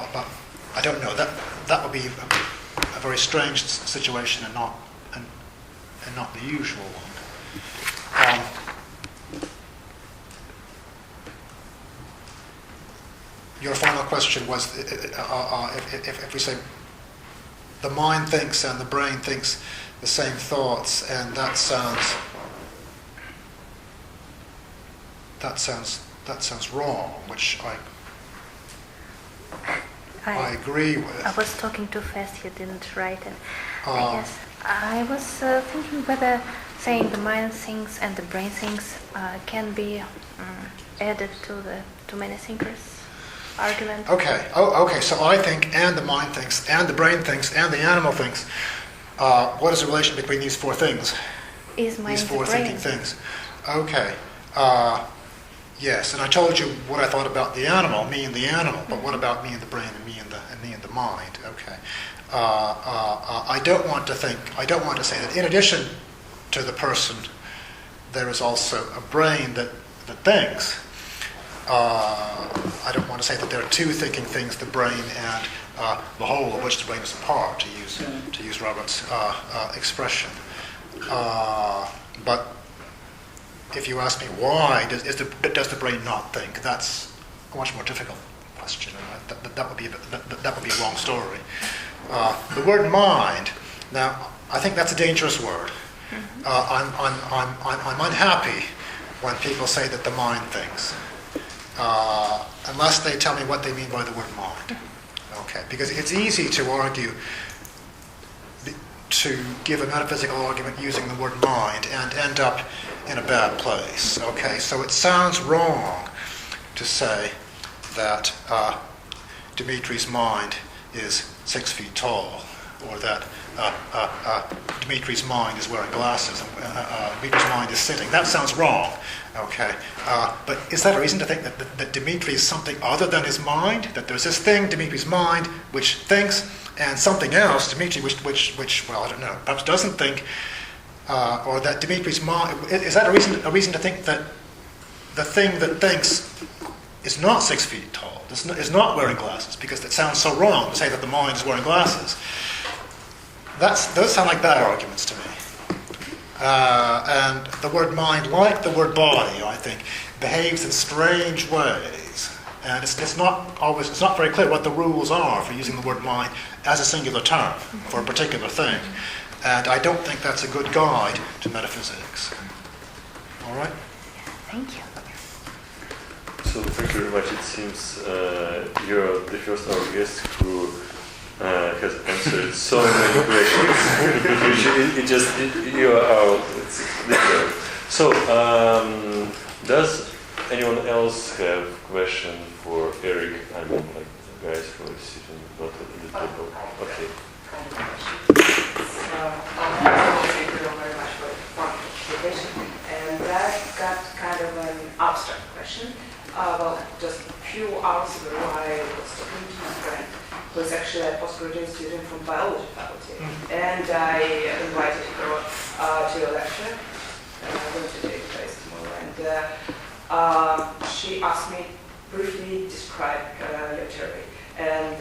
Speaker 4: I don't know. That would be a very strange situation and not the usual one. Your final question was if we say the mind thinks and the brain thinks the same thoughts, and that sounds wrong, which I agree with.
Speaker 5: I was talking too fast, you didn't write it. I guess I was thinking whether saying the mind thinks and the brain thinks can be added to the too many thinkers argument.
Speaker 4: Okay. Okay. So I think, and the mind thinks, and the brain thinks, and the animal thinks. What is the relation between these four things?
Speaker 5: Is mind
Speaker 4: these four
Speaker 5: the brain?
Speaker 4: thinking things. Okay. Yes, and I told you what I thought about the animal, me and the animal. But what about me and the brain, and me and the mind? Okay. I don't want to say that in addition to the person, there is also a brain that thinks. I don't want to say that there are two thinking things, the brain and the whole of which the brain is a part, to use Robert's expression. But if you ask me why does the brain not think, that's a much more difficult question. That would be a long story. The word mind. Now, I think that's a dangerous word. I'm unhappy when people say that the mind thinks, unless they tell me what they mean by the word mind. Okay, because it's easy to argue, to give a metaphysical argument using the word mind and end up in a bad place. Okay, so it sounds wrong to say that Dmitry's mind is 6 feet tall, or that Dmitry's mind is wearing glasses, and Dmitry's mind is sitting. That sounds wrong. Okay, but is that a reason to think that Dmitry is something other than his mind? That there's this thing, Dmitry's mind, which thinks, and something else, Dmitry, which well, I don't know, perhaps doesn't think, or that Dmitry's mind, is that a reason to think that the thing that thinks is not 6 feet tall, is not wearing glasses, because it sounds so wrong to say that the mind is wearing glasses. Those sound like bad arguments to me. And the word mind, like the word body, I think, behaves in strange ways. And it's not very clear what the rules are for using the word mind as a singular term for a particular thing. And I don't think that's a good guide to metaphysics. All right?
Speaker 5: Thank you.
Speaker 1: So thank you very much. It seems you're the first our guest who has answered so many questions. You are different. So, does anyone else have question for Eric? I mean, like the guys who are sitting not at the table. Okay.
Speaker 11: Thank you very much for the presentation. And I've got kind of an abstract question. Well, just a few hours ago, I was talking to my friend, who is actually a postgraduate student from biology faculty, and I invited her to a lecture. I'm going to take place tomorrow, and she asked me briefly describe your theory, and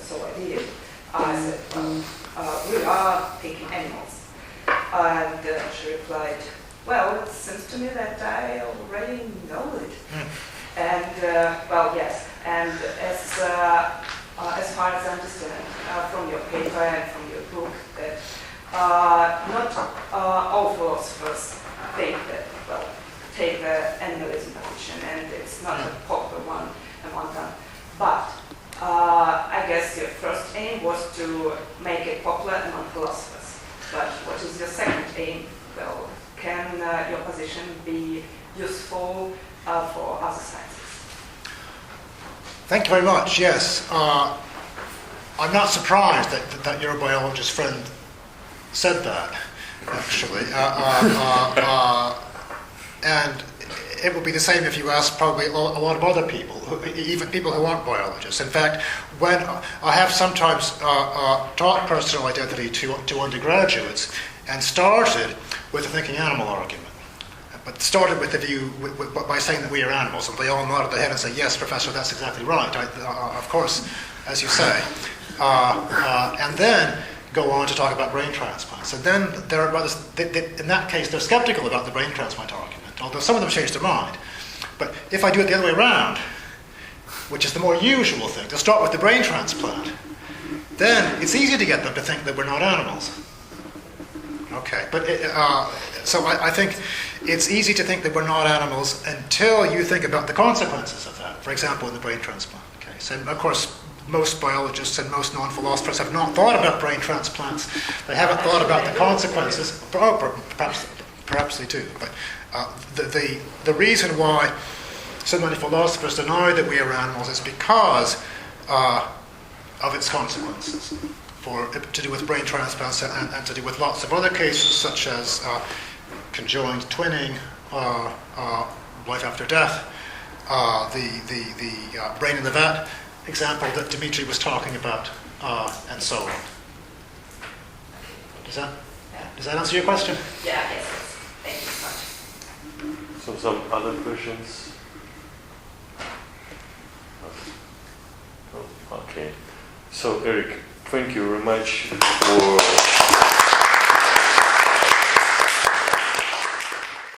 Speaker 11: so I did. I said, well, we are thinking animals, and she replied, well, it seems to me that I already know it. And, well, yes, and as far as I understand from your paper and from your book, that not all philosophers think that, well, take the animalism position, and it's not a popular one among them. But I guess your first aim was to make it popular among philosophers. But what is your second aim? Well, can your position be useful for other sciences?
Speaker 4: Thank you very much. Yes, I'm not surprised that your biologist friend said that, actually. And it would be the same if you asked probably a lot of other people, even people who aren't biologists. In fact, when I have sometimes taught personal identity to undergraduates and started with the thinking animal argument. But started with the view by saying that we are animals, and they all nodded their head and said, "Yes, Professor, that's exactly right." Of course, as you say, and then go on to talk about brain transplants. And then there are brothers. In that case, they're skeptical about the brain transplant argument, although some of them changed their mind. But if I do it the other way around, which is the more usual thing, to start with the brain transplant, then it's easy to get them to think that we're not animals. Okay, but so I think it's easy to think that we're not animals until you think about the consequences of that. For example, in the brain transplant case, and of course, most biologists and most non-philosophers have not thought about brain transplants. They haven't thought about the consequences. Perhaps they do. But the reason why so many philosophers deny that we are animals is because of its consequences. To do with brain transplants and to do with lots of other cases, such as conjoined twinning, life after death, the brain in the vat example that Dmitry was talking about, and so on. Does that answer your question?
Speaker 11: Yeah, yes. Thank you so much.
Speaker 1: So some other questions? Okay. So Eric, thank you very much for